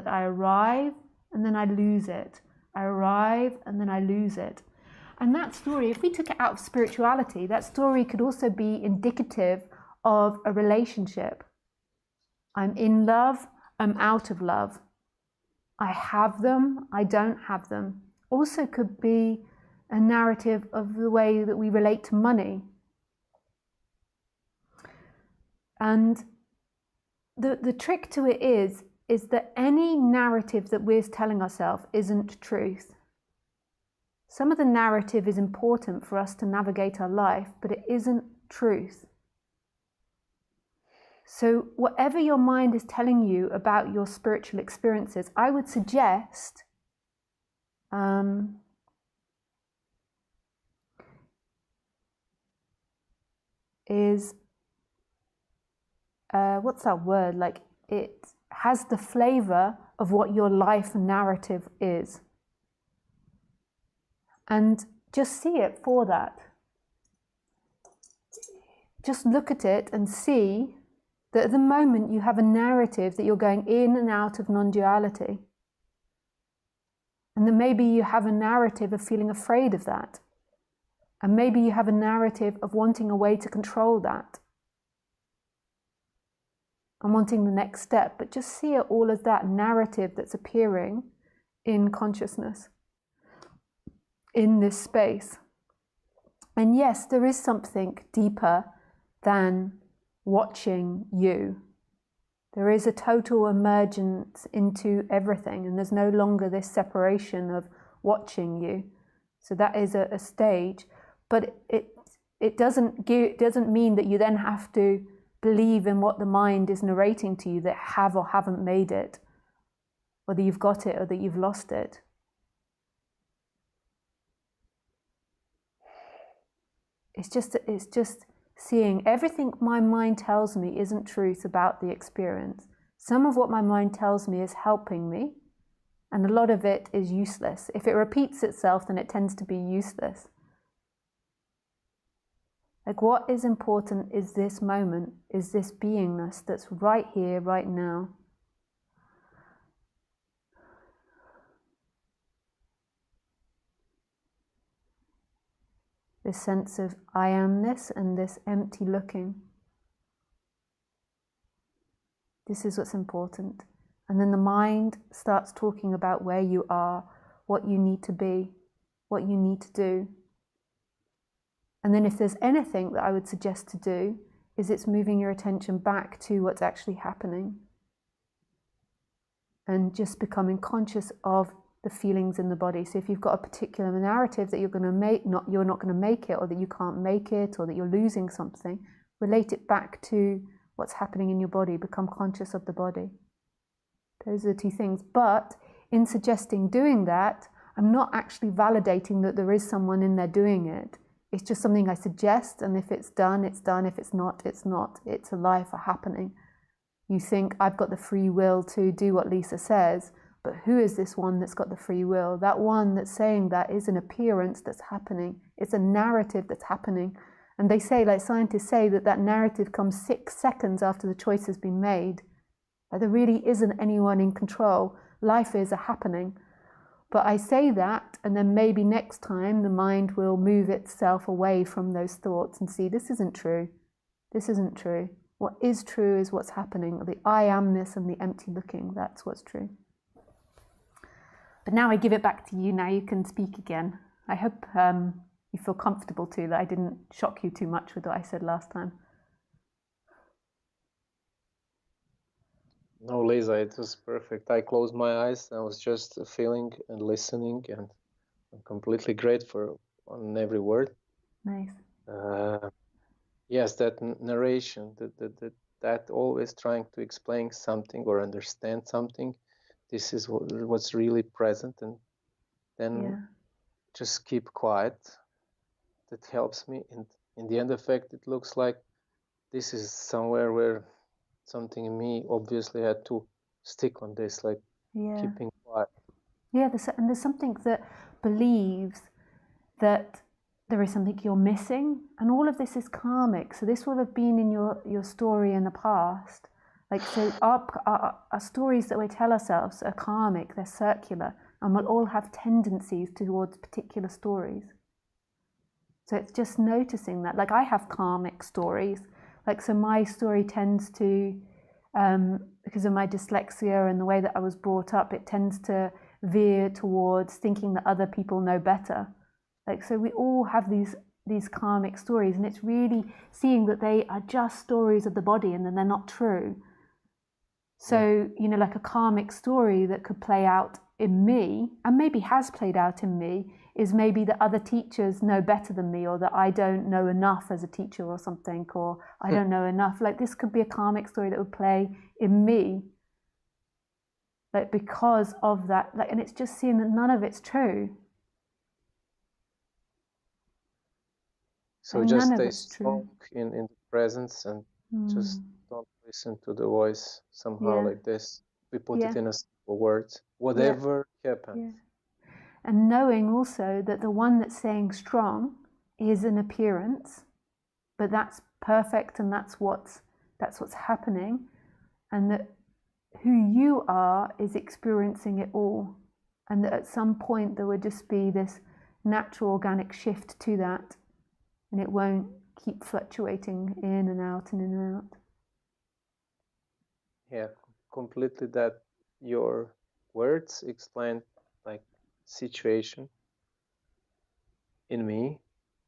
I arrive and then I lose it. I arrive and then I lose it. And that story, if we took it out of spirituality, that story could also be indicative of a relationship. I'm in love, I'm out of love. I have them, I don't have them. Also could be a narrative of the way that we relate to money. And the trick to it is that any narrative that we're telling ourselves isn't truth. Some of the narrative is important for us to navigate our life, but it isn't truth. So whatever your mind is telling you about your spiritual experiences, I would suggest what's that word? Like it has the flavor of what your life narrative is. And just see it for that. Just look at it and see that at the moment you have a narrative that you're going in and out of non-duality. And that maybe you have a narrative of feeling afraid of that. And maybe you have a narrative of wanting a way to control that. And wanting the next step. But just see it all as that narrative that's appearing in consciousness. in this space. And yes, there is something deeper than watching you. There is a total emergence into everything, and there's no longer this separation of watching you. So that is a stage, but it doesn't mean that you then have to believe in what the mind is narrating to you, that have or haven't made it, or that you've got it or that you've lost it. It's just seeing everything my mind tells me isn't truth about the experience. Some of what my mind tells me is helping me, and a lot of it is useless. If it repeats itself, then it tends to be useless. Like, what is important is this moment, is this beingness that's right here, right now. This sense of I amness and this empty looking. This is what's important. And then the mind starts talking about where you are, what you need to be, what you need to do. And then if there's anything that I would suggest to do, is it's moving your attention back to what's actually happening. And just becoming conscious of the feelings in the body. So if you've got a particular narrative that you're not going to make it, or that you can't make it, or that you're losing something, relate it back to what's happening in your body. Become conscious of the body. Those are the two things. But in suggesting doing that, I'm not actually validating that there is someone in there doing it. It's just something I suggest, and if it's done, it's done. If it's not, it's not. It's a life, a happening. You think, I've got the free will to do what Lisa says, but who is this one that's got the free will? That one that's saying that is an appearance that's happening. It's a narrative that's happening. And they say, like scientists say, that narrative comes 6 seconds after the choice has been made. Like, there really isn't anyone in control. Life is a happening. But I say that, and then maybe next time the mind will move itself away from those thoughts and see, this isn't true. This isn't true. What is true is what's happening. The I amness and the empty looking, that's what's true. But now I give it back to you. Now you can speak again. I hope you feel comfortable too, that I didn't shock you too much with what I said last time. No, Lisa, it was perfect. I closed my eyes. I was just feeling and listening, and I'm completely grateful on every word. Nice. Yes, that narration, that always trying to explain something or understand something. This is what's really present, and then just keep quiet. That helps me. And in the end effect, it looks like this is somewhere where something in me obviously had to stick on this, like keeping quiet. Yeah, there's something that believes that there is something you're missing, and all of this is karmic. So this will have been in your story in the past. Like, so our stories that we tell ourselves are karmic, they're circular, and we'll all have tendencies towards particular stories. So it's just noticing that. Like, I have karmic stories. Like, so my story tends to, because of my dyslexia and the way that I was brought up, it tends to veer towards thinking that other people know better. Like, so we all have these karmic stories, and it's really seeing that they are just stories of the body and then they're not true. So, like a karmic story that could play out in me, and maybe has played out in me, is maybe that other teachers know better than me, or that I don't know enough as a teacher or something, or I don't know enough. Like, this could be a karmic story that would play in me, like, because of that. Like, and it's just seeing that none of it's true. So just stay strong in the presence, and just don't listen to the voice somehow like this. We put it in a simple words. Whatever happens. And knowing also that the one that's saying strong is an appearance, but that's perfect, and that's what's happening, and that who you are is experiencing it all, and that at some point there would just be this natural organic shift to that, and it won't keep fluctuating in and out and in and out. Yeah, completely. That your words explain like situation. in me,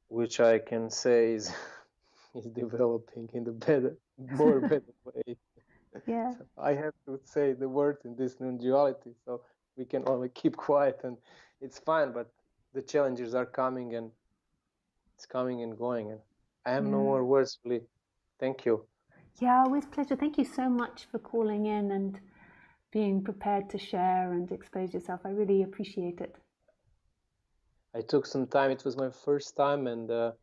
which I can say is is developing in the better way. Yeah. So I have to say the word in this non-duality, so we can only keep quiet, and it's fine. But the challenges are coming, and it's coming and going, and I have no more words, really. Thank you. Yeah, always pleasure. Thank you so much for calling in and being prepared to share and expose yourself. I really appreciate it. I took some time. It was my first time, and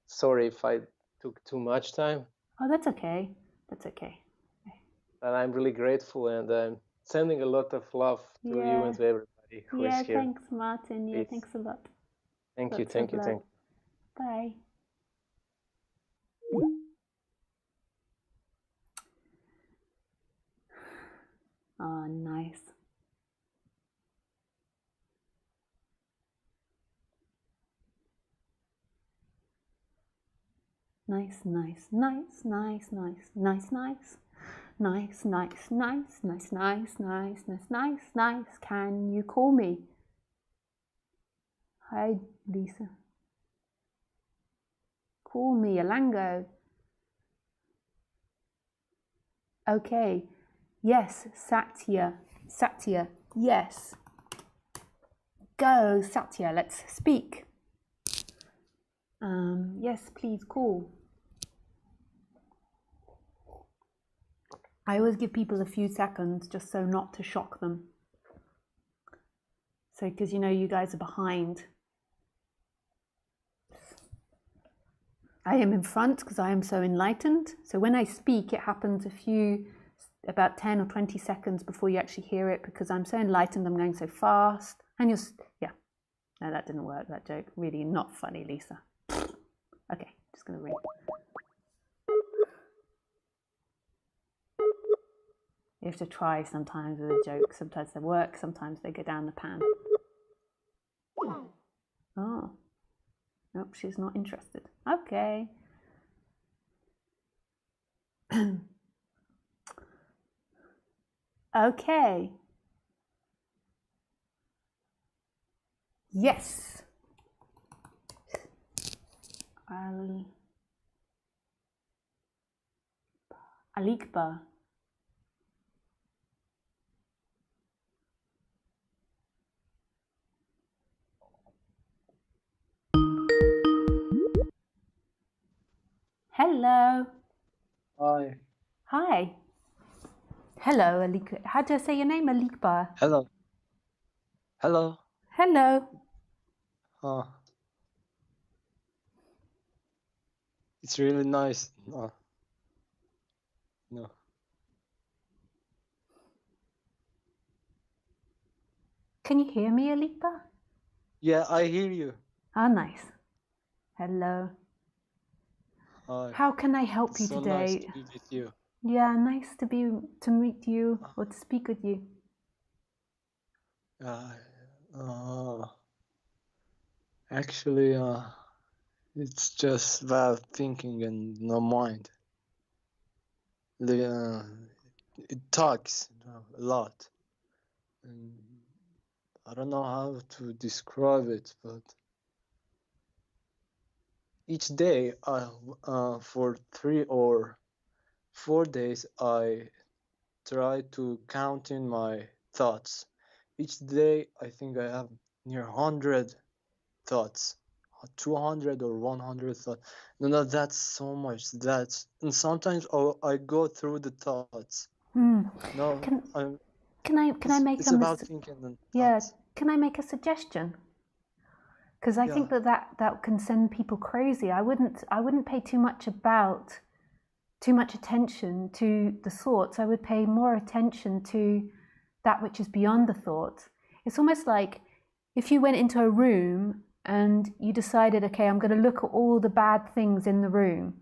sorry if I took too much time. Oh, that's okay. That's okay. And I'm really grateful, and I'm sending a lot of love to you and to everybody who is here. Thanks, Martin. Yeah, Peace. thanks a lot. Thank you, Lots thank of you, love. thank you. Bye. Oh, nice. Nice, nice, nice, nice, nice, nice, nice. Nice, nice, nice, nice, nice, nice, nice, nice, nice. Can you call me? Hi, Lisa. Call me, Alango. Okay. Yes, Satya. Satya. Yes. Go, Satya. Let's speak. Yes, please call. I always give people a few seconds just so not to shock them. So, because you know you guys are behind. I am in front because I am so enlightened. So when I speak, it happens about 10 or 20 seconds before you actually hear it, because I'm so enlightened, I'm going so fast. And yeah. No, that didn't work, that joke. Really not funny, Lisa. Okay, just going to ring. You have to try sometimes with a joke. Sometimes they work, sometimes they go down the pan. Oh. Nope, she's not interested. Okay. Okay. Yes. Alikba. Hello. Hi. Hi. Hello, Alikba. How do I say your name? Alikba. Hello. Hello. Hello. It's really nice. No. Can you hear me, Alikba? Yeah, I hear you. Ah, nice. Hello. Hi. How can I help It's you so today? nice to be with you. Yeah, nice to meet you or to speak with you. Actually, it's just about thinking and no mind. It talks a lot. And I don't know how to describe it, but each day, for 3 or 4 days, I try to count in my thoughts. Each day, I think I have near 100 thoughts, 200 or 100 thoughts. No, that's so much. And sometimes I go through the thoughts. No, Can I make it's about thinking and thoughts. Can I make a suggestion? Because I think that can send people crazy. I wouldn't pay too much attention to the thoughts. I would pay more attention to that which is beyond the thought. It's almost like if you went into a room and you decided, okay, I'm going to look at all the bad things in the room.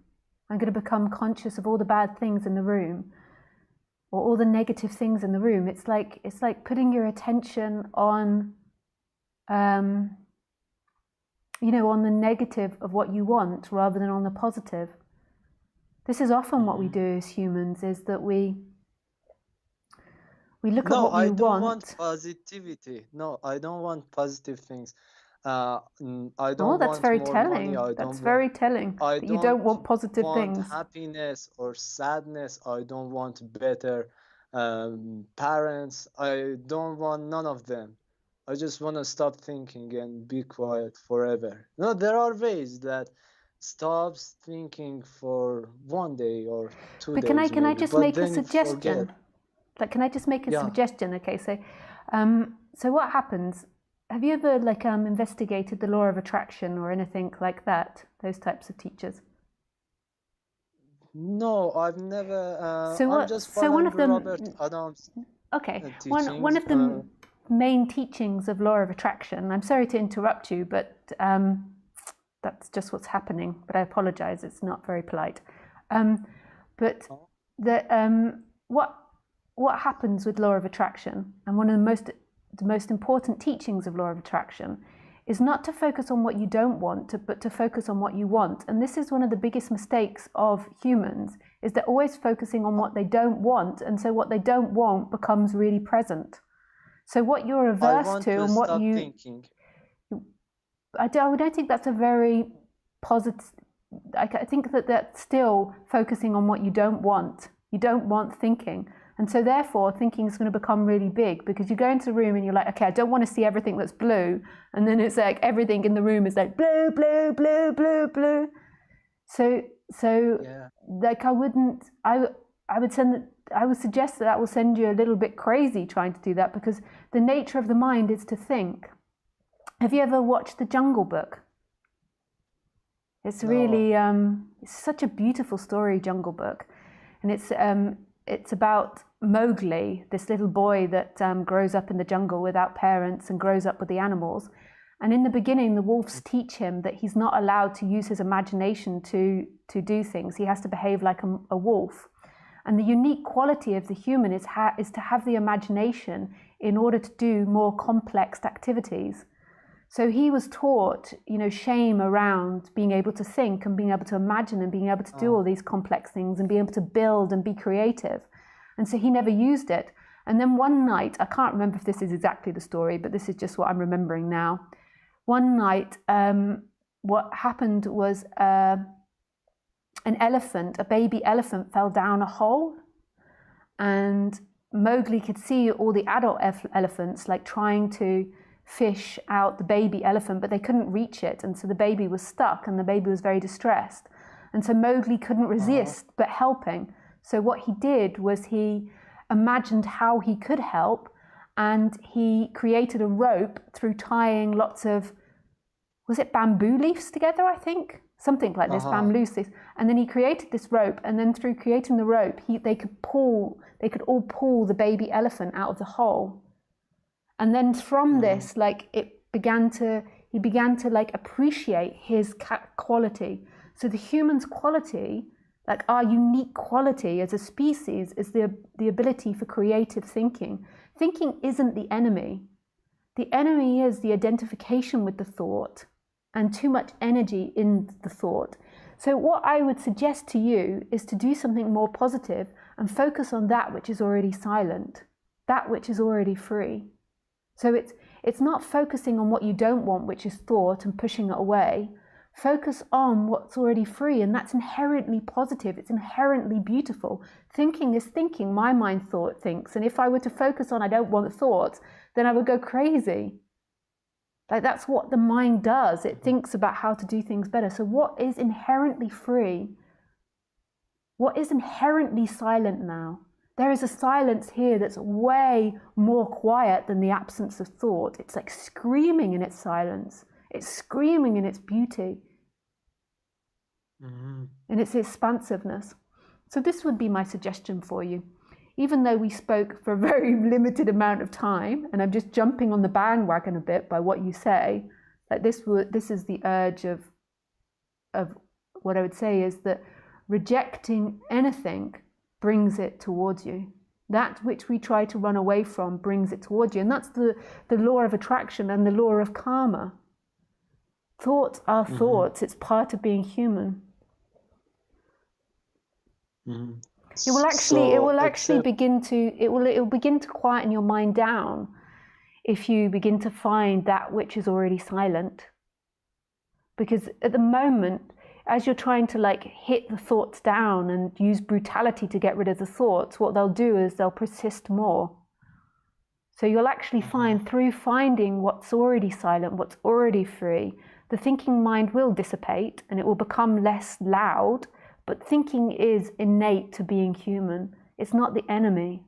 I'm going to become conscious of all the bad things in the room, or all the negative things in the room. It's like putting your attention on, on the negative of what you want rather than on the positive. This is often what we do as humans, is that we look at what we want. No, I don't want positivity. No, I don't want positive things. I Oh, don't that's want very more money. telling. I That's don't want. very telling I that you don't don't want positive want things. happiness or sadness. I don't want better parents. I don't want none of them. I just want to stop thinking and be quiet forever. No, there are ways that stops thinking for 1 day or two But days can I maybe, just but make a then you forget. suggestion? Like, can I just make a Yeah. suggestion? Okay, so what happens? Have you ever investigated the law of attraction or anything like that? Those types of teachers. No, I've never. So I'm what? just So one following of the Robert Adams' okay, one teachings. of the main teachings of law of attraction. I'm sorry to interrupt you, but that's just what's happening. But I apologize. It's not very polite. But what happens with law of attraction, and one of the most important teachings of law of attraction, is not to focus on what you don't want, but to focus on what you want. And this is one of the biggest mistakes of humans, is they're always focusing on what they don't want, and so what they don't want becomes really present. So what you're I averse want to to and what stop you... thinking. I don't think that's a very positive... I think that that's still focusing on what you don't want. You don't want thinking. And so therefore, thinking is going to become really big, because you go into the room and you're like, okay, I don't want to see everything that's blue. And then it's like everything in the room is like blue, blue, blue, blue, blue. So Yeah. like I would suggest that will send you a little bit crazy trying to do that, because the nature of the mind is to think. Have you ever watched The Jungle Book? It's really, it's such a beautiful story, Jungle Book. And it's about Mowgli, this little boy that grows up in the jungle without parents and grows up with the animals. And in the beginning, the wolves teach him that he's not allowed to use his imagination to do things. He has to behave like a wolf. And the unique quality of the human is to have the imagination in order to do more complex activities. So he was taught, shame around being able to think and being able to imagine and being able to do all these complex things and be able to build and be creative. And so he never used it. And then one night, I can't remember if this is exactly the story, but this is just what I'm remembering now. One night, what happened was a baby elephant fell down a hole, and Mowgli could see all the adult elephants trying to fish out the baby elephant, but they couldn't reach it, and so the baby was stuck and the baby was very distressed. And so Mowgli couldn't resist but helping. So what he did was he imagined how he could help, and he created a rope through tying lots of, was it bamboo leaves together, I think? Something like this, bamboo leaves. And then he created this rope, and then through creating the rope, they could all pull the baby elephant out of the hole. And then from this, he began to appreciate his quality. So the human's quality, our unique quality as a species, is the ability for creative thinking. Thinking isn't the enemy. The enemy is the identification with the thought and too much energy in the thought. So what I would suggest to you is to do something more positive and focus on that which is already silent, that which is already free. So it's not focusing on what you don't want, which is thought, and pushing it away. Focus on what's already free, and that's inherently positive. It's inherently beautiful. Thinking is thinking. My mind thinks. And if I were to focus on I don't want thoughts, then I would go crazy. That's what the mind does. It thinks about how to do things better. So what is inherently free? What is inherently silent now? There is a silence here that's way more quiet than the absence of thought. It's like screaming in its silence. It's screaming in its beauty. And its expansiveness. So this would be my suggestion for you. Even though we spoke for a very limited amount of time, and I'm just jumping on the bandwagon a bit by what you say, this is the urge of what I would say is that rejecting anything brings it towards you. That which we try to run away from brings it towards you. And that's the law of attraction and the law of karma. Thoughts are thoughts. It's part of being human. It will begin to quieten your mind down if you begin to find that which is already silent. Because at the moment, as you're trying to like hit the thoughts down and use brutality to get rid of the thoughts, what they'll do is they'll persist more. So you'll actually find, through finding what's already silent, what's already free, the thinking mind will dissipate and it will become less loud, but thinking is innate to being human. It's not the enemy.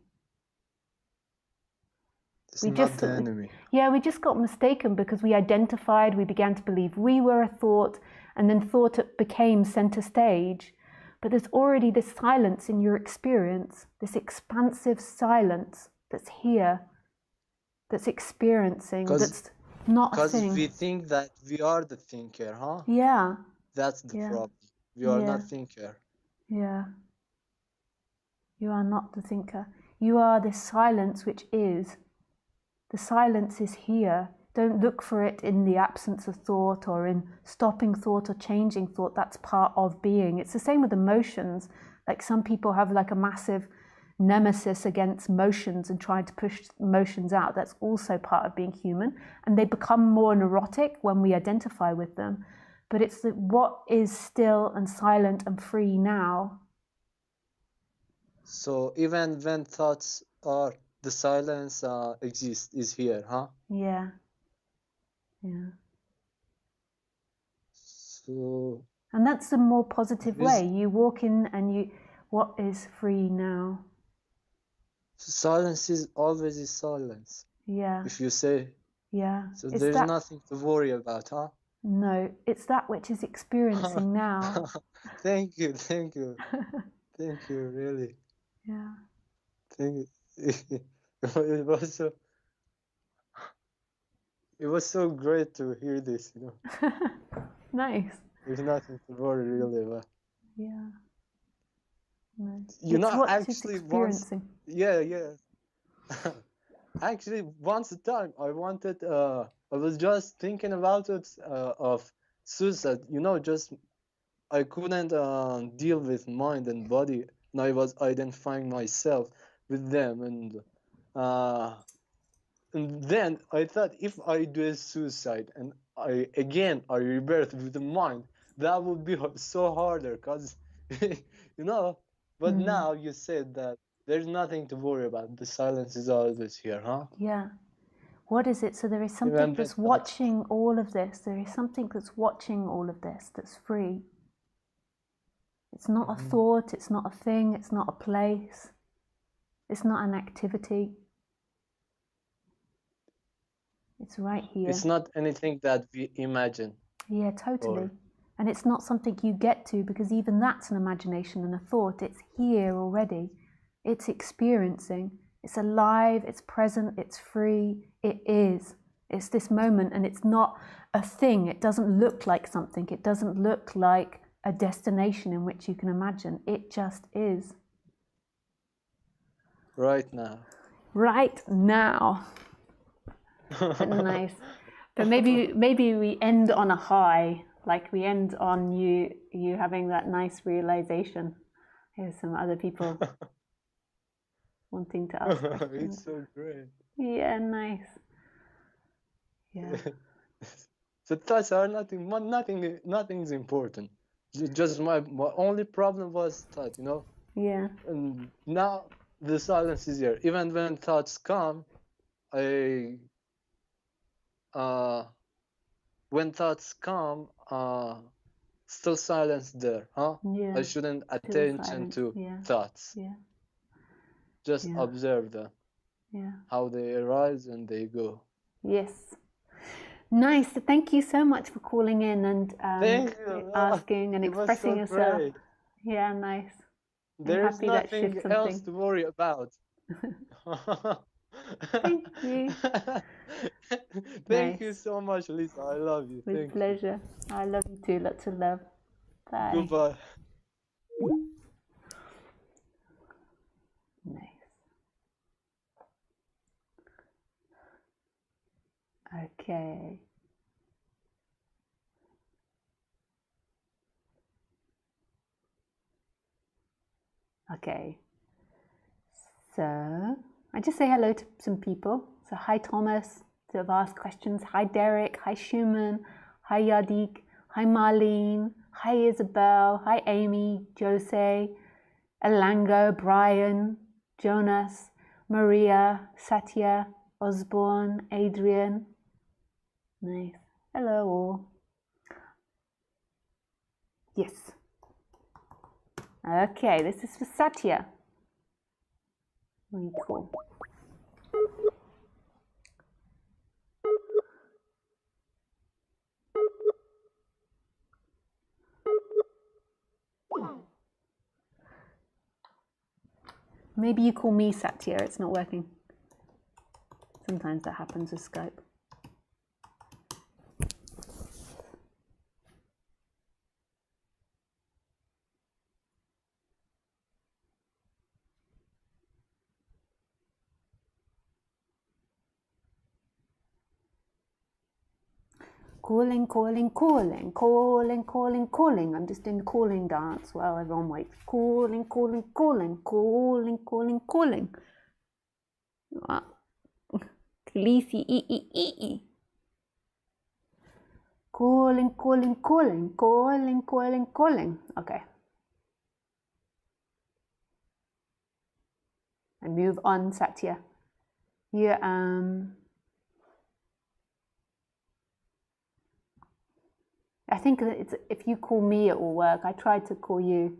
It's not the enemy. Yeah, we just got mistaken because we identified, we began to believe we were a thought, and then thought it became center stage. But there's already this silence in your experience, this expansive silence that's here, that's experiencing, that's not a thing. Because we think that we are the thinker, huh? Yeah. That's the problem. We are not thinker. Yeah. You are not the thinker. You are this silence which is. The silence is here. Don't look for it in the absence of thought or in stopping thought or changing thought. That's part of being. It's the same with emotions. Like some people have like a massive nemesis against motions and trying to push emotions out. That's also part of being human. And they become more neurotic when we identify with them. But it's what is still and silent and free now. So even when thoughts are, the silence exists, is here, huh? Yeah. Yeah. So. And that's the more positive way. You walk in and what is free now? Silence is always silence. Yeah. If you say. Yeah. So there's nothing to worry about, huh? No, it's that which is experiencing now. Thank you, thank you. Thank you, really. Yeah. Thank you. It was so great to hear this, you know. Nice. There's nothing to worry really about. Yeah. No. You know, what actually experiencing. Yeah. Actually, once a time I wanted, I was just thinking about it, of suicide. You know, just I couldn't deal with mind and body, and I was identifying myself with them, and then I thought, if I do a suicide and I rebirth with the mind, that would be so harder, cause you know. But now you said that there's nothing to worry about. The silence is always here, huh? Yeah. What is it? So there is something that's watching all of this. There is something that's watching all of this that's free. It's not a thought, it's not a thing, it's not a place, it's not an activity. It's right here. It's not anything that we imagine. Yeah, totally. And it's not something you get to, because even that's an imagination and a thought. It's here already. It's experiencing. It's alive, it's present, it's free, it is. It's this moment, and it's not a thing. It doesn't look like something. It doesn't look like a destination in which you can imagine. It just is. Right now. Right now. But nice. But maybe we end on a high, like we end on you having that nice realization. Here's some other people wanting to ask questions. It's so great. Yeah, nice. Yeah. The thoughts are nothing's important. Just my only problem was thought, you know. Yeah. And now the silence is here. Even when thoughts come, when thoughts come, still silence there, huh? Yeah. I shouldn't attention to thoughts. Yeah. Just observe them. Yeah. How they arise and they go. Yes. Nice. Thank you so much for calling in and asking and expressing yourself. Great. Yeah, nice. There's nothing else to worry about. Thank you. Thank you so much, Lisa. I love you. With pleasure. I love you too. Lots of love. Bye. Goodbye. Nice. Okay. Okay. So I just say hello to some people. So hi Thomas, that have asked questions. Hi Derek, hi Schumann, hi Yadik, hi Marlene, hi Isabel, hi Amy, Jose, Elango, Brian, Jonas, Maria, Satya, Osborne, Adrian. Nice. Hello all. Yes. Okay, this is for Satya. Really cool. Maybe you call me Satya, it's not working. Sometimes that happens with Skype. Calling, calling, calling, calling, calling, calling. I'm just doing the calling dance while everyone waits. Calling, calling, calling, calling, calling, calling. Khaleesi, ee. Calling, calling, calling, calling, calling, calling. Okay. And move on, Satya. You I think that it's, if you call me, it will work. I tried to call you.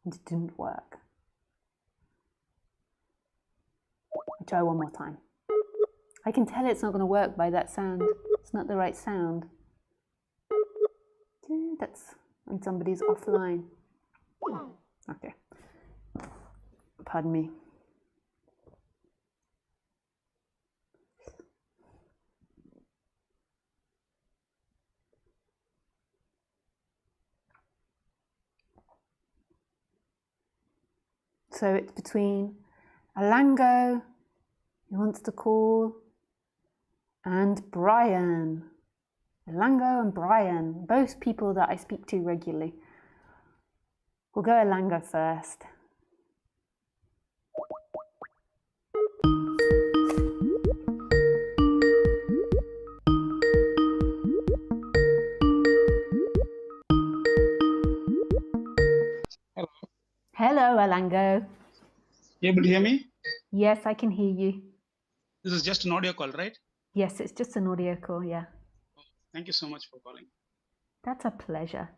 And it didn't work. I'll try one more time. I can tell it's not going to work by that sound. It's not the right sound. That's when somebody's offline. Okay. Pardon me. So it's between Alango, who wants to call, and Brian. Alango and Brian, both people that I speak to regularly. We'll go Alango first. Hello. Hello, Alango. You able to hear me? Yes, I can hear you. This is just an audio call, right? Yes, it's just an audio call, yeah. Thank you so much for calling. That's a pleasure.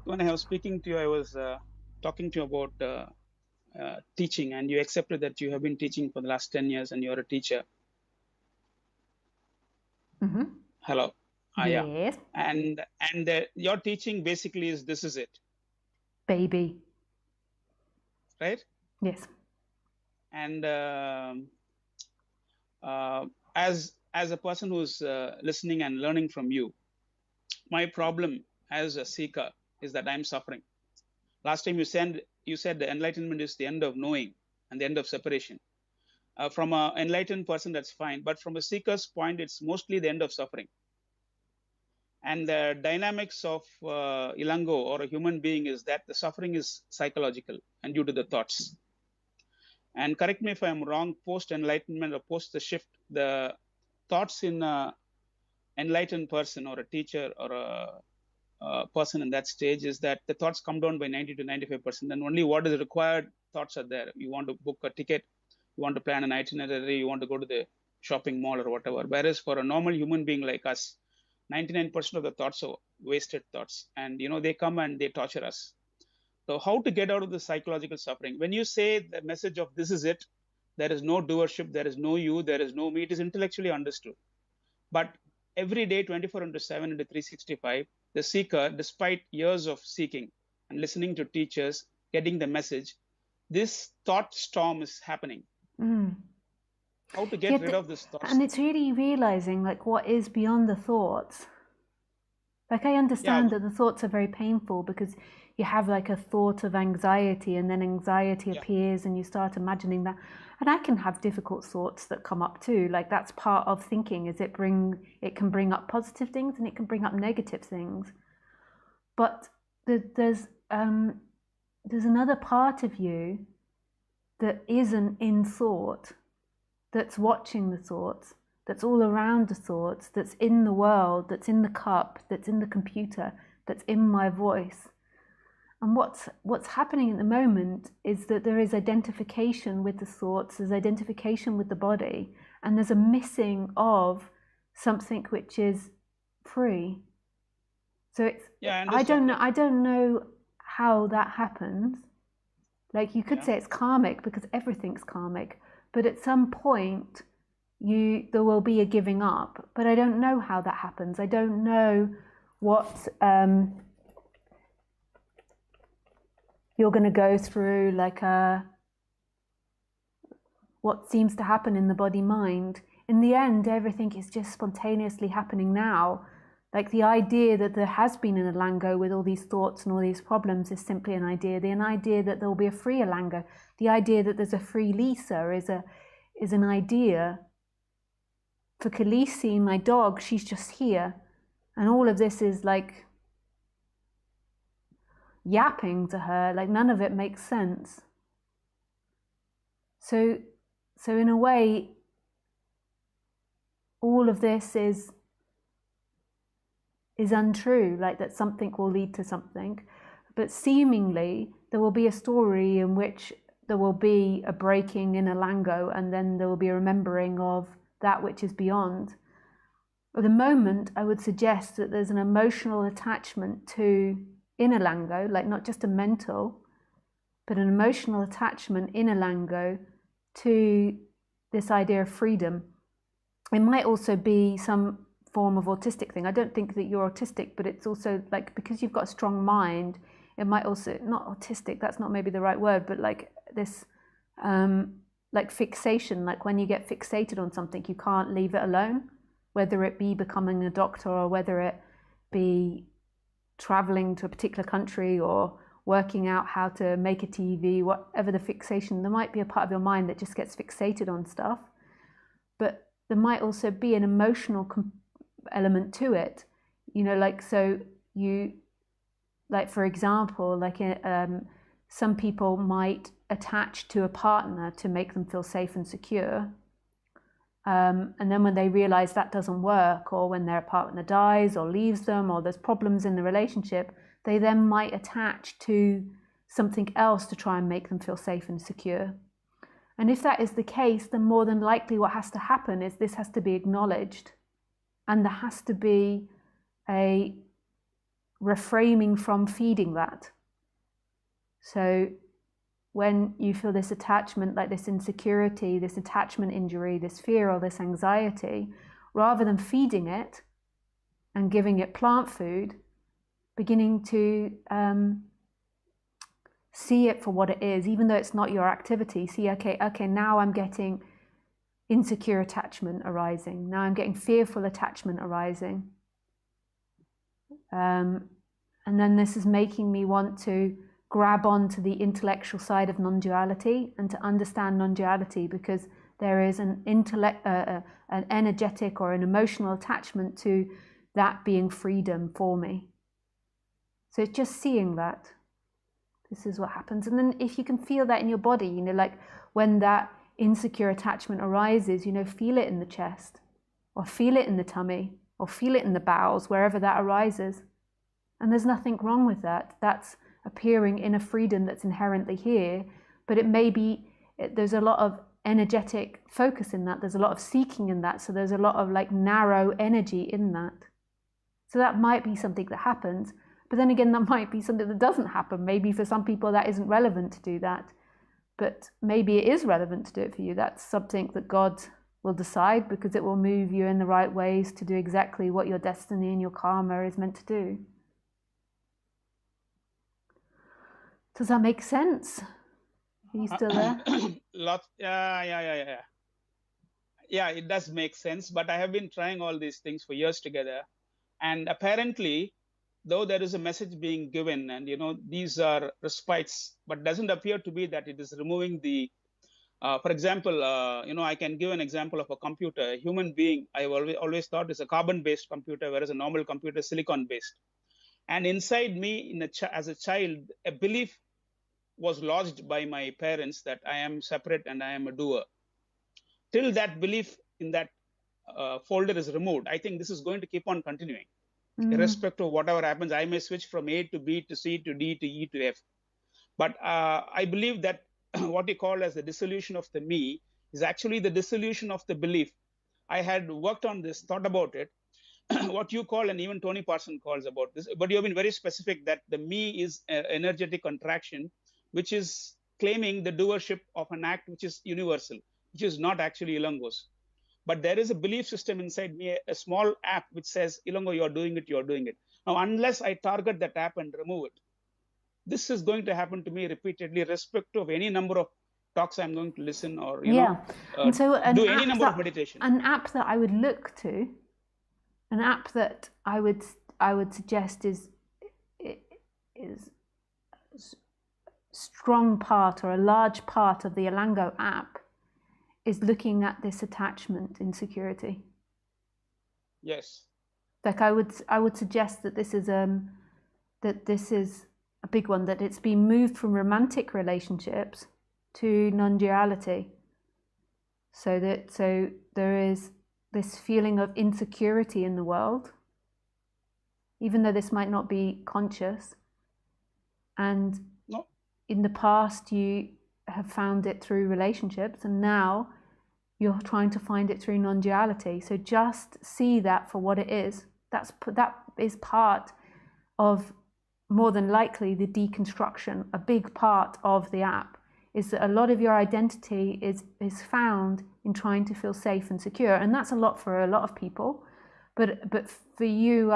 When I was speaking to you, I was talking to you about teaching, and you accepted that you have been teaching for the last 10 years and you're a teacher. Mm-hmm. Hello. Yes. Yeah. And your teaching basically is this is it. Baby. Right? Yes. And as a person who's listening and learning from you, my problem as a seeker is that I'm suffering. Last time you said the enlightenment is the end of knowing and the end of separation. From an enlightened person, that's fine. But from a seeker's point, it's mostly the end of suffering. And the dynamics of Ilango or a human being is that the suffering is psychological and due to the thoughts. And correct me if I'm wrong, post-enlightenment or post the shift, the thoughts in an enlightened person or a teacher or a person in that stage is that the thoughts come down by 90 to 95%, and only what is required thoughts are there. You want to book a ticket, you want to plan an itinerary, you want to go to the shopping mall or whatever. Whereas for a normal human being like us, 99% of the thoughts are wasted thoughts, and they come and they torture us. So how to get out of the psychological suffering? When you say the message of this is it, there is no doership, there is no you, there is no me, it is intellectually understood. But every day, 24/7 into 365, the seeker, despite years of seeking and listening to teachers, getting the message, this thought storm is happening. How to get rid of this thought storm? And it's really realizing like what is beyond the thoughts. Like I understand that the thoughts are very painful because you have like a thought of anxiety and then anxiety appears and you start imagining that. And I can have difficult thoughts that come up too. Like that's part of thinking, is it can bring up positive things and it can bring up negative things. But there's there's another part of you that isn't in thought, that's watching the thoughts, that's all around the thoughts, that's in the world, that's in the cup, that's in the computer, that's in my voice. And what's happening at the moment is that there is identification with the thoughts, there's identification with the body, and there's a missing of something which is free. So it's, Yeah, I don't know how that happens. Like you could say it's karmic because everything's karmic, but at some point there will be a giving up. But I don't know how that happens. I don't know what you're going to go through, like what seems to happen in the body-mind. In the end, everything is just spontaneously happening now. Like the idea that there has been an Alango with all these thoughts and all these problems is simply an idea. An idea that there will be a free Alango, the idea that there's a free Lisa is an idea. For Khaleesi, my dog, she's just here. And all of this is like yapping to her, like none of it makes sense. So in a way, all of this is untrue, like that something will lead to something, but seemingly there will be a story in which there will be a breaking in Alango, and then there will be a remembering of that which is beyond. At the moment, I would suggest that there's an emotional attachment to in Alango, like not just a mental, but an emotional attachment in Alango to this idea of freedom. It might also be some form of autistic thing. I don't think that you're autistic, but it's also like, because you've got a strong mind, it might also, not autistic, that's not maybe the right word, but like this like fixation, like when you get fixated on something, you can't leave it alone, whether it be becoming a doctor or whether it be traveling to a particular country or working out how to make a TV, whatever the fixation. There might be a part of your mind that just gets fixated on stuff, but there might also be an emotional element to it, you know, like, so you, like, for example, like some people might attach to a partner to make them feel safe and secure, and then when they realize that doesn't work, or when their partner dies or leaves them, or there's problems in the relationship, they then might attach to something else to try and make them feel safe and secure. And if that is the case, then more than likely what has to happen is this has to be acknowledged, and there has to be a reframing from feeding that. So when you feel this attachment, like this insecurity, this attachment injury, this fear or this anxiety, rather than feeding it and giving it plant food, beginning to see it for what it is, even though it's not your activity. See, okay, now I'm getting insecure attachment arising. Now I'm getting fearful attachment arising. And then this is making me want to grab onto the intellectual side of non-duality and to understand non-duality, because there is an energetic or an emotional attachment to that being freedom for me. So it's just seeing that. This is what happens. And then if you can feel that in your body, you know, like when that insecure attachment arises, you know, feel it in the chest, or feel it in the tummy, or feel it in the bowels, wherever that arises. And there's nothing wrong with that. That's appearing in a freedom that's inherently here, but it may be, there's a lot of energetic focus in that, there's a lot of seeking in that, so there's a lot of like narrow energy in that. So that might be something that happens, but then again, that might be something that doesn't happen. Maybe for some people that isn't relevant to do that, but maybe it is relevant to do it for you. That's something that God will decide, because it will move you in the right ways to do exactly what your destiny and your karma is meant to do. Does that make sense? Are you still there? Yeah, it does make sense, but I have been trying all these things for years together, and apparently, though there is a message being given, and you know, these are respites, but doesn't appear to be that it is removing the for example, you know, I can give an example of a computer. A human being, I've always thought, is a carbon-based computer, whereas a normal computer is silicon-based. And inside me, as a child, a belief was lodged by my parents that I am separate and I am a doer. Till that belief in that folder is removed, I think this is going to keep on continuing. Irrespective of whatever happens, I may switch from A to B to C to D to E to F. But I believe that what you call as the dissolution of the me is actually the dissolution of the belief. I had worked on this, thought about it, what you call, and even Tony Parson calls about this, but you've been very specific that the me is an energetic contraction, which is claiming the doership of an act which is universal, which is not actually Ilongo's. But there is a belief system inside me, a small app which says, Ilongo, you're doing it, you're doing it. Now, unless I target that app and remove it, this is going to happen to me repeatedly, irrespective of any number of talks I'm going to listen or, and so do any number of meditation. An app that I would look to, an app that I would suggest is strong part or a large part of the Elango app is looking at this attachment insecurity. Yes. Like I would suggest that this is a big one, that it's been moved from romantic relationships to non-duality. So there is this feeling of insecurity in the world, even though this might not be conscious. And in the past you have found it through relationships, and now you're trying to find it through non-duality. So just see that for what it is. That is part of, more than likely, the deconstruction. A big part of the app is that a lot of your identity is found in trying to feel safe and secure, and that's a lot for a lot of people. But for you,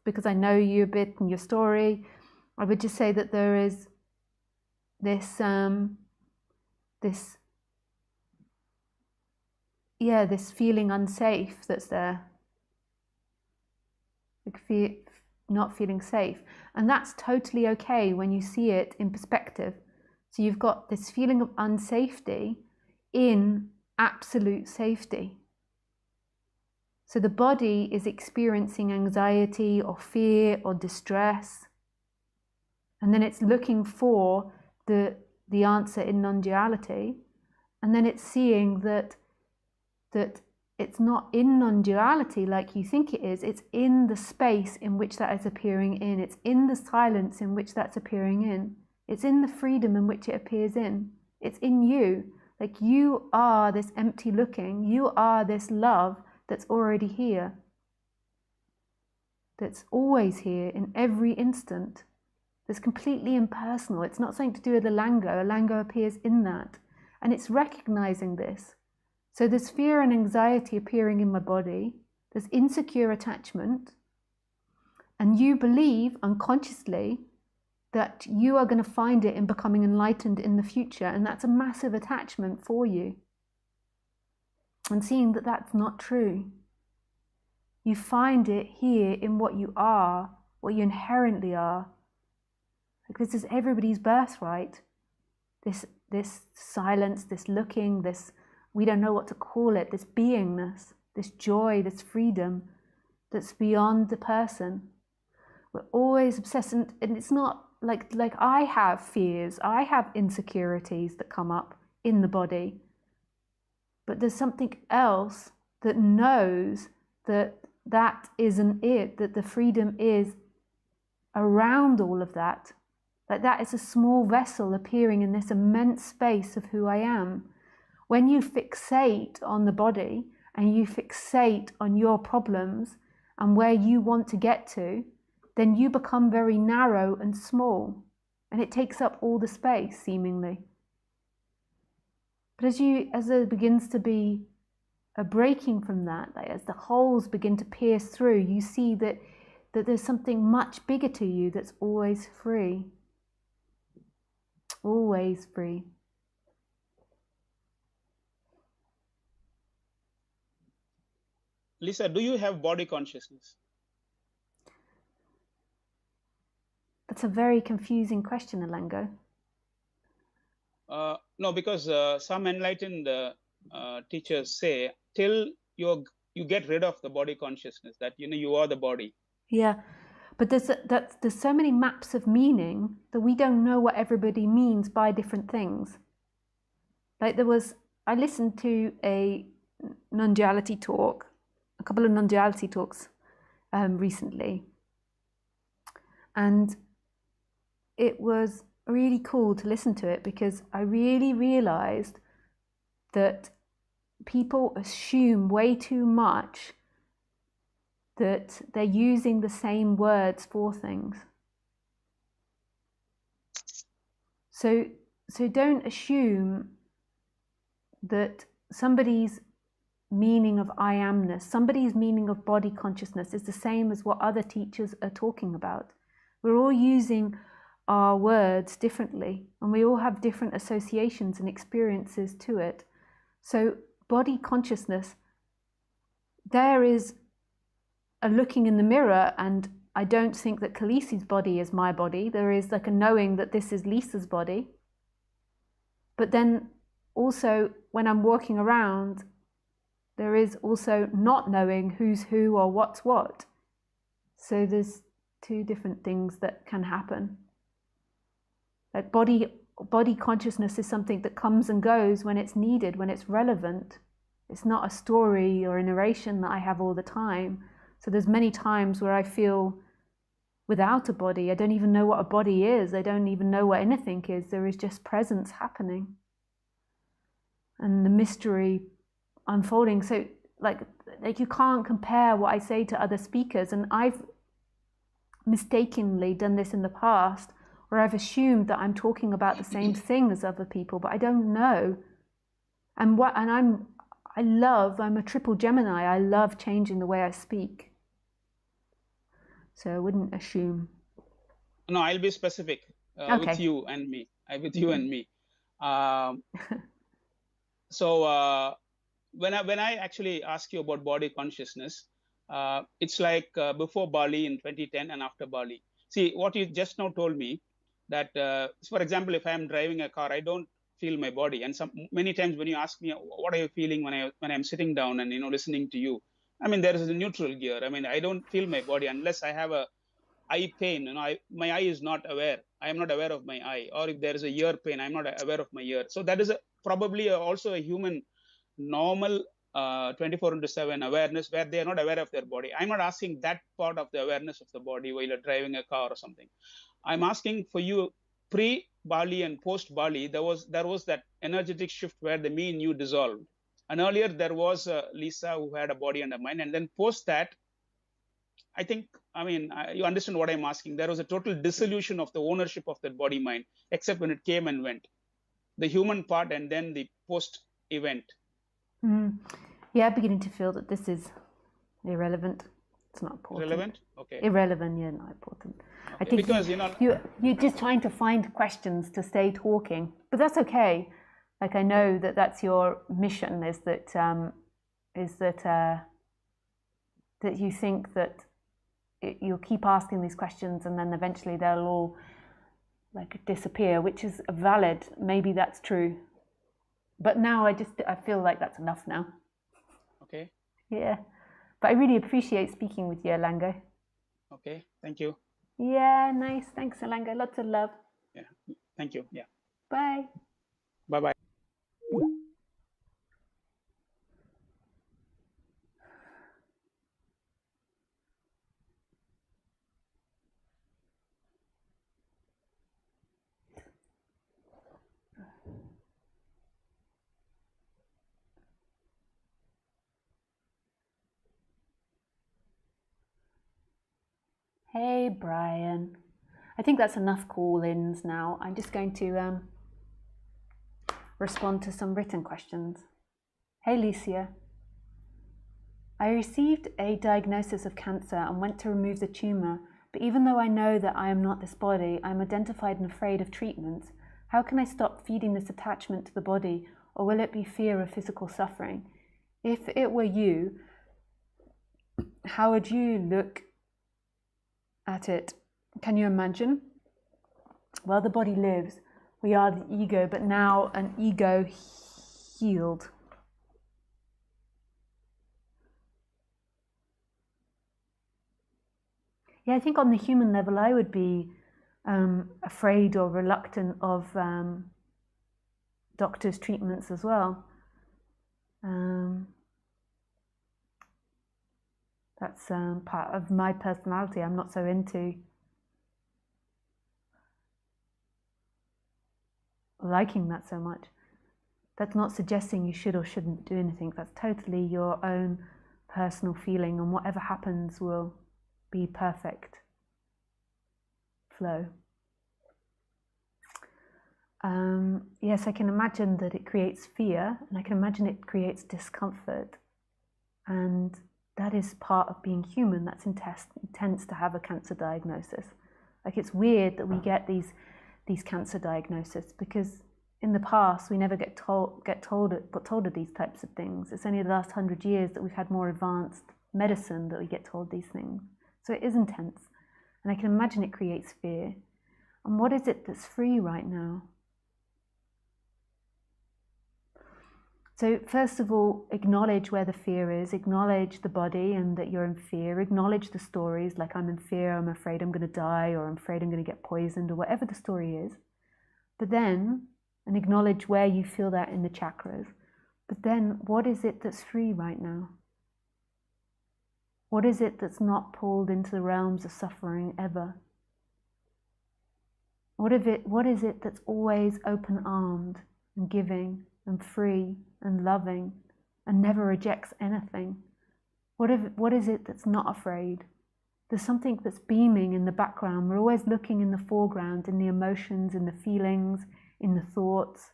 because I know you a bit and your story, I would just say that there is this feeling unsafe that's there, like not feeling safe, and that's totally okay when you see it in perspective. So you've got this feeling of unsafety in absolute safety. So the body is experiencing anxiety or fear or distress, and then it's looking for the answer in non-duality, and then it's seeing that it's not in non-duality like you think it is. It's in the space in which that is appearing in. It's in the silence in which that's appearing in. It's in the freedom in which it appears in. It's in you. Like, you are this empty looking. You are this love that's already here. That's always here in every instant. That's completely impersonal. It's not something to do with Elango. Elango appears in that. And it's recognizing this. So there's fear and anxiety appearing in my body. There's insecure attachment. And you believe unconsciously that you are going to find it in becoming enlightened in the future. And that's a massive attachment for you. And seeing that that's not true. You find it here in what you are, what you inherently are. Like, this is everybody's birthright. This silence, this looking, this, we don't know what to call it, this beingness, this joy, this freedom that's beyond the person. We're always obsessed, and it's not like I have fears, I have insecurities that come up in the body, but there's something else that knows that that isn't it, that the freedom is around all of that. Like, that is a small vessel appearing in this immense space of who I am. When you fixate on the body and you fixate on your problems and where you want to get to, then you become very narrow and small, and it takes up all the space, seemingly. But as there begins to be a breaking from that, like as the holes begin to pierce through, you see that there's something much bigger to you that's always free. Always free. Lisa, do you have body consciousness? That's a very confusing question, Elango. No, because some enlightened teachers say till you get rid of the body consciousness, that you are the body. Yeah, But there's so many maps of meaning that we don't know what everybody means by different things. Like I listened to a non-duality talk, a couple of non-duality talks recently, and it was really cool to listen to it because I really realized that people assume way too much that they're using the same words for things. So don't assume that somebody's meaning of I amness, somebody's meaning of body consciousness is the same as what other teachers are talking about. We're all using our words differently, and we all have different associations and experiences to it. So body consciousness, there is a looking in the mirror, and I don't think that Khaleesi's body is my body. There is like a knowing that this is Lisa's body. But then also when I'm walking around, there is also not knowing who's who or what's what. So there's two different things that can happen. Like body consciousness is something that comes and goes when it's needed, when it's relevant. It's not a story or a narration that I have all the time. So there's many times where I feel without a body. I don't even know what a body is. I don't even know what anything is. There is just presence happening. And the mystery unfolding. So like you can't compare what I say to other speakers. And I've mistakenly done this in the past, where I've assumed that I'm talking about the same thing as other people, but I don't know. I'm a triple Gemini. I love changing the way I speak. So I wouldn't assume. No, I'll be specific Okay. with you and me. So when I actually ask you about body consciousness, it's like before Bali in 2010 and after Bali. See, what you just now told me, that for example, if I'm driving a car, I don't feel my body. And many times when you ask me, what are you feeling when I'm sitting down and listening to you? I mean, there is a neutral gear. I mean, I don't feel my body unless I have a eye pain. My eye is not aware. I am not aware of my eye. Or if there is a ear pain, I'm not aware of my ear. So that is probably also a human normal 24/7 awareness where they are not aware of their body. I'm not asking that part of the awareness of the body while you're driving a car or something. I'm asking for you pre-Bali and post-Bali, there was that energetic shift where the me and you dissolved. And earlier there was Lisa who had a body and a mind. And then post that, I think, you understand what I'm asking. There was a total dissolution of the ownership of that body mind, except when it came and went. The human part and then the post-event. Yeah, I'm beginning to feel that this is irrelevant. It's not important. Relevant? Okay. Irrelevant, yeah, not important. Okay. I think because you're just trying to find questions to stay talking, but that's okay. Like I know that that's your mission. Is that you think that you'll keep asking these questions and then eventually they'll all like disappear, which is valid. Maybe that's true. But now I feel like that's enough now. Okay. Yeah. But I really appreciate speaking with you, Alango. Okay. Thank you. Yeah, nice. Thanks, Alango. Lots of love. Yeah. Thank you. Yeah. Bye. Bye-bye. Hey, Brian. I think that's enough call-ins now. I'm just going to respond to some written questions. Hey, Licia. I received a diagnosis of cancer and went to remove the tumour, but even though I know that I am not this body, I am identified and afraid of treatments. How can I stop feeding this attachment to the body, or will it be fear of physical suffering? If it were you, how would you look at it? Can you imagine? Well, the body lives. We are the ego, but now an ego healed. Yeah, I think on the human level, I would be afraid or reluctant of doctors' treatments as well. That's part of my personality. I'm not so into liking that so much. That's not suggesting you should or shouldn't do anything. That's totally your own personal feeling, and whatever happens will be perfect flow. Yes, I can imagine that it creates fear, and I can imagine it creates discomfort, and that is part of being human. That's intense to have a cancer diagnosis. Like, it's weird that we get these cancer diagnoses, because in the past we never got told of these types of things. It's only the last 100 years that we've had more advanced medicine that we get told these things. So it is intense, and I can imagine it creates fear. And what is it that's free right now? So first of all, acknowledge where the fear is, acknowledge the body and that you're in fear, acknowledge the stories, like I'm in fear, I'm afraid I'm going to die, or I'm afraid I'm going to get poisoned, or whatever the story is. But then, and acknowledge where you feel that in the chakras. But then, what is it that's free right now? What is it that's not pulled into the realms of suffering ever? What is it that's always open-armed and giving and free and loving and never rejects anything? What is it that's not afraid? There's something that's beaming in the background. We're always looking in the foreground, in the emotions, in the feelings, in the thoughts.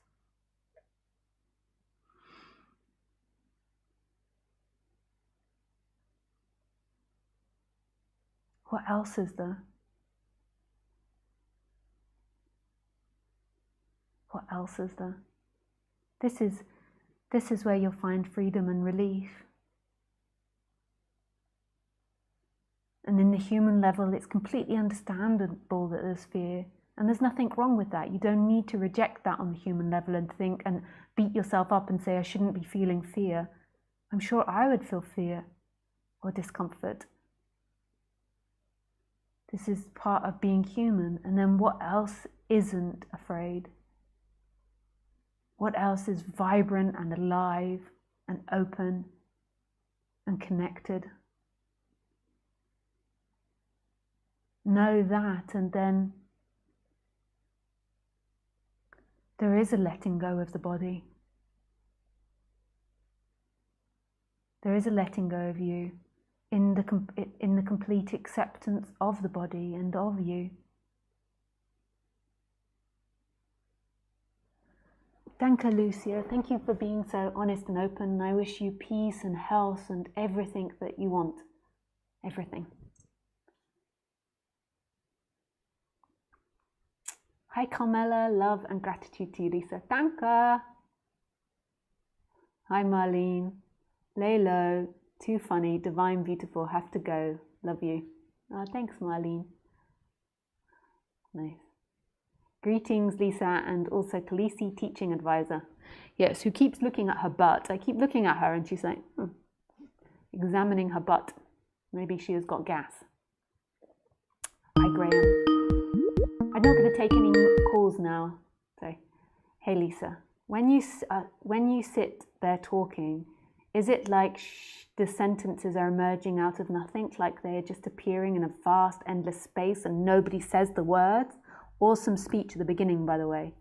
What else is there? What else is there? This is where you'll find freedom and relief. And in the human level, it's completely understandable that there's fear. And there's nothing wrong with that. You don't need to reject that on the human level and think and beat yourself up and say, I shouldn't be feeling fear. I'm sure I would feel fear or discomfort. This is part of being human. And then what else isn't afraid? What else is vibrant and alive and open and connected? Know that, and then there is a letting go of the body. There is a letting go of you in the complete acceptance of the body and of you. Danke, Lucia. Thank you for being so honest and open. I wish you peace and health and everything that you want. Everything. Hi, Carmela. Love and gratitude to you, Lisa. Danke. Hi, Marlene. Lay low. Too funny. Divine, beautiful. Have to go. Love you. Oh, thanks, Marlene. Nice. Greetings, Lisa, and also Khaleesi, teaching advisor. Yes, who keeps looking at her butt. I keep looking at her and she's like, examining her butt. Maybe she has got gas. Hi, Graham. I'm not going to take any calls now. So, hey, Lisa, when you sit there talking, is it like the sentences are emerging out of nothing, like they're just appearing in a vast, endless space and nobody says the words? Awesome speech at the beginning, by the way.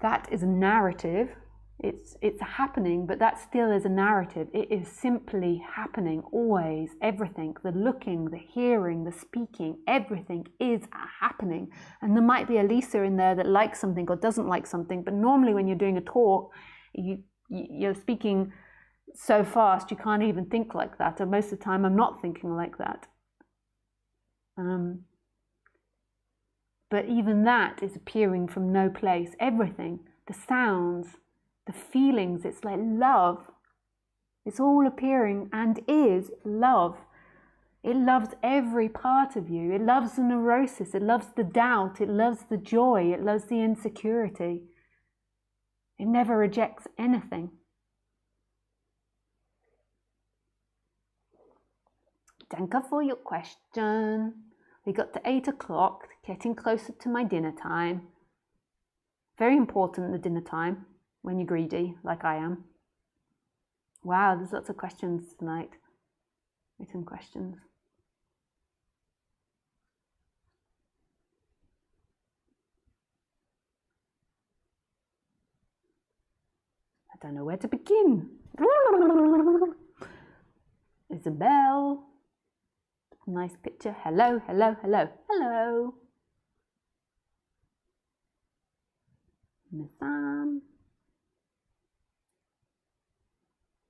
That is a narrative. It's happening, but that still is a narrative. It is simply happening always. Everything, the looking, the hearing, the speaking, everything is happening. And there might be a Lisa in there that likes something or doesn't like something, but normally when you're doing a talk, you're speaking so fast you can't even think like that. And most of the time I'm not thinking like that. But even that is appearing from no place. Everything, the sounds, the feelings, it's like love. It's all appearing and is love. It loves every part of you. It loves the neurosis. It loves the doubt. It loves the joy. It loves the insecurity. It never rejects anything. Danke for your question. We got to 8 o'clock, getting closer to my dinner time. Very important, the dinner time, when you're greedy, like I am. Wow, there's lots of questions tonight. Written questions. I don't know where to begin. Isabel. Nice picture. Hello, hello, hello, hello. Mitham.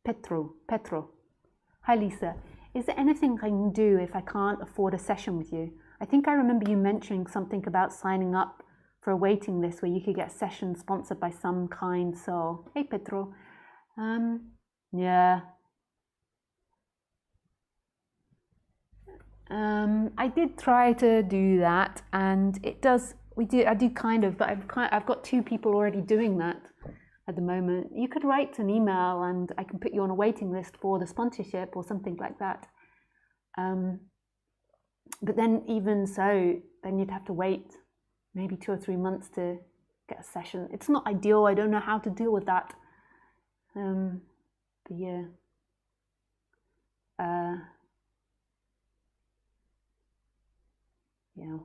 Petro. Hi Lisa. Is there anything I can do if I can't afford a session with you? I think I remember you mentioning something about signing up for a waiting list where you could get a session sponsored by some kind soul. Hey Petro. Yeah. I did try to do that, and it does. I do kind of, but I've got 2 people already doing that at the moment. You could write an email, and I can put you on a waiting list for the sponsorship or something like that. But then, even so, then you'd have to wait maybe 2 or 3 months to get a session. It's not ideal. I don't know how to deal with that. But yeah. Yeah.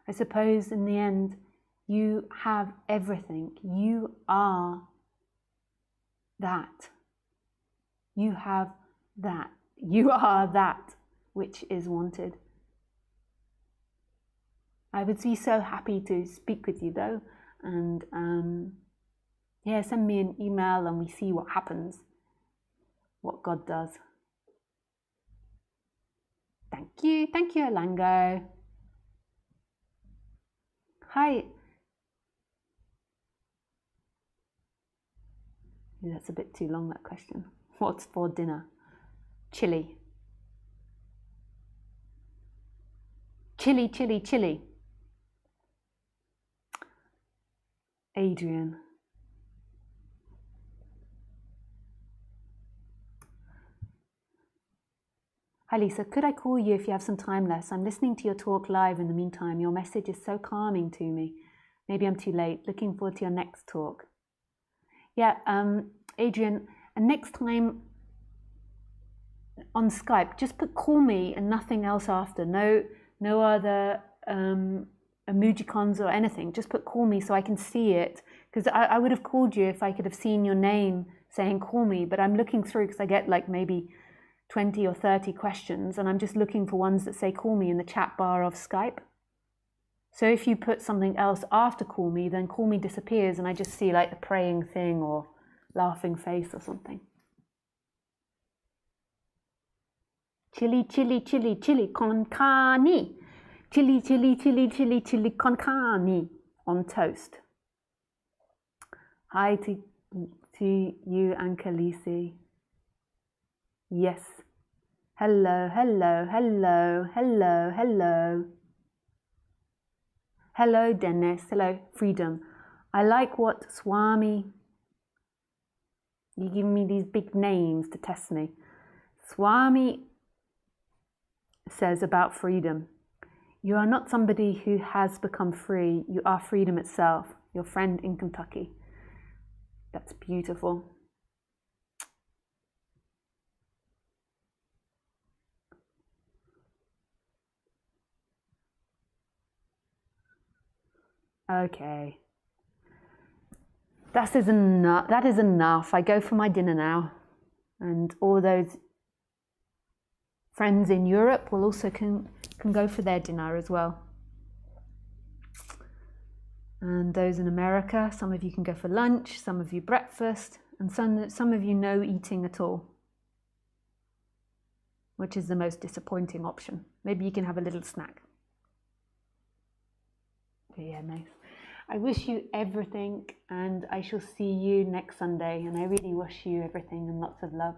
I suppose in the end, you have everything. You are that. You have that. You are that which is wanted. I would be so happy to speak with you though, and yeah, send me an email and we see what happens, what God does. Thank you, Alango. Hi. That's a bit too long, that question. What's for dinner? Chili. Chili. Adrian. Hi Lisa, could I call you if you have some time left? I'm listening to your talk live in the meantime. Your message is so calming to me. Maybe I'm too late. Looking forward to your next talk. Yeah, Adrian, and next time on Skype, just call me and nothing else after. No other emojicons or anything. Just call me so I can see it. Because I would have called you if I could have seen your name saying call me, but I'm looking through because I get like maybe 20 or 30 questions, and I'm just looking for ones that say call me in the chat bar of Skype. So if you put something else after call me, then call me disappears and I just see like the praying thing or laughing face or something. Chili con carne. Chili con carne on toast. Hi to you and Khaleesi. Yes. Hello. Hello, Dennis. Hello, Freedom. I like what Swami... You give me these big names to test me. Swami says about freedom. You are not somebody who has become free. You are freedom itself. Your friend in Kentucky. That's beautiful. Okay. That is enough. I go for my dinner now. And all those friends in Europe will also can go for their dinner as well. And those in America, some of you can go for lunch, some of you breakfast, and some of you no eating at all, which is the most disappointing option. Maybe you can have a little snack. Yeah, nice. I wish you everything, and I shall see you next Sunday, and I really wish you everything and lots of love.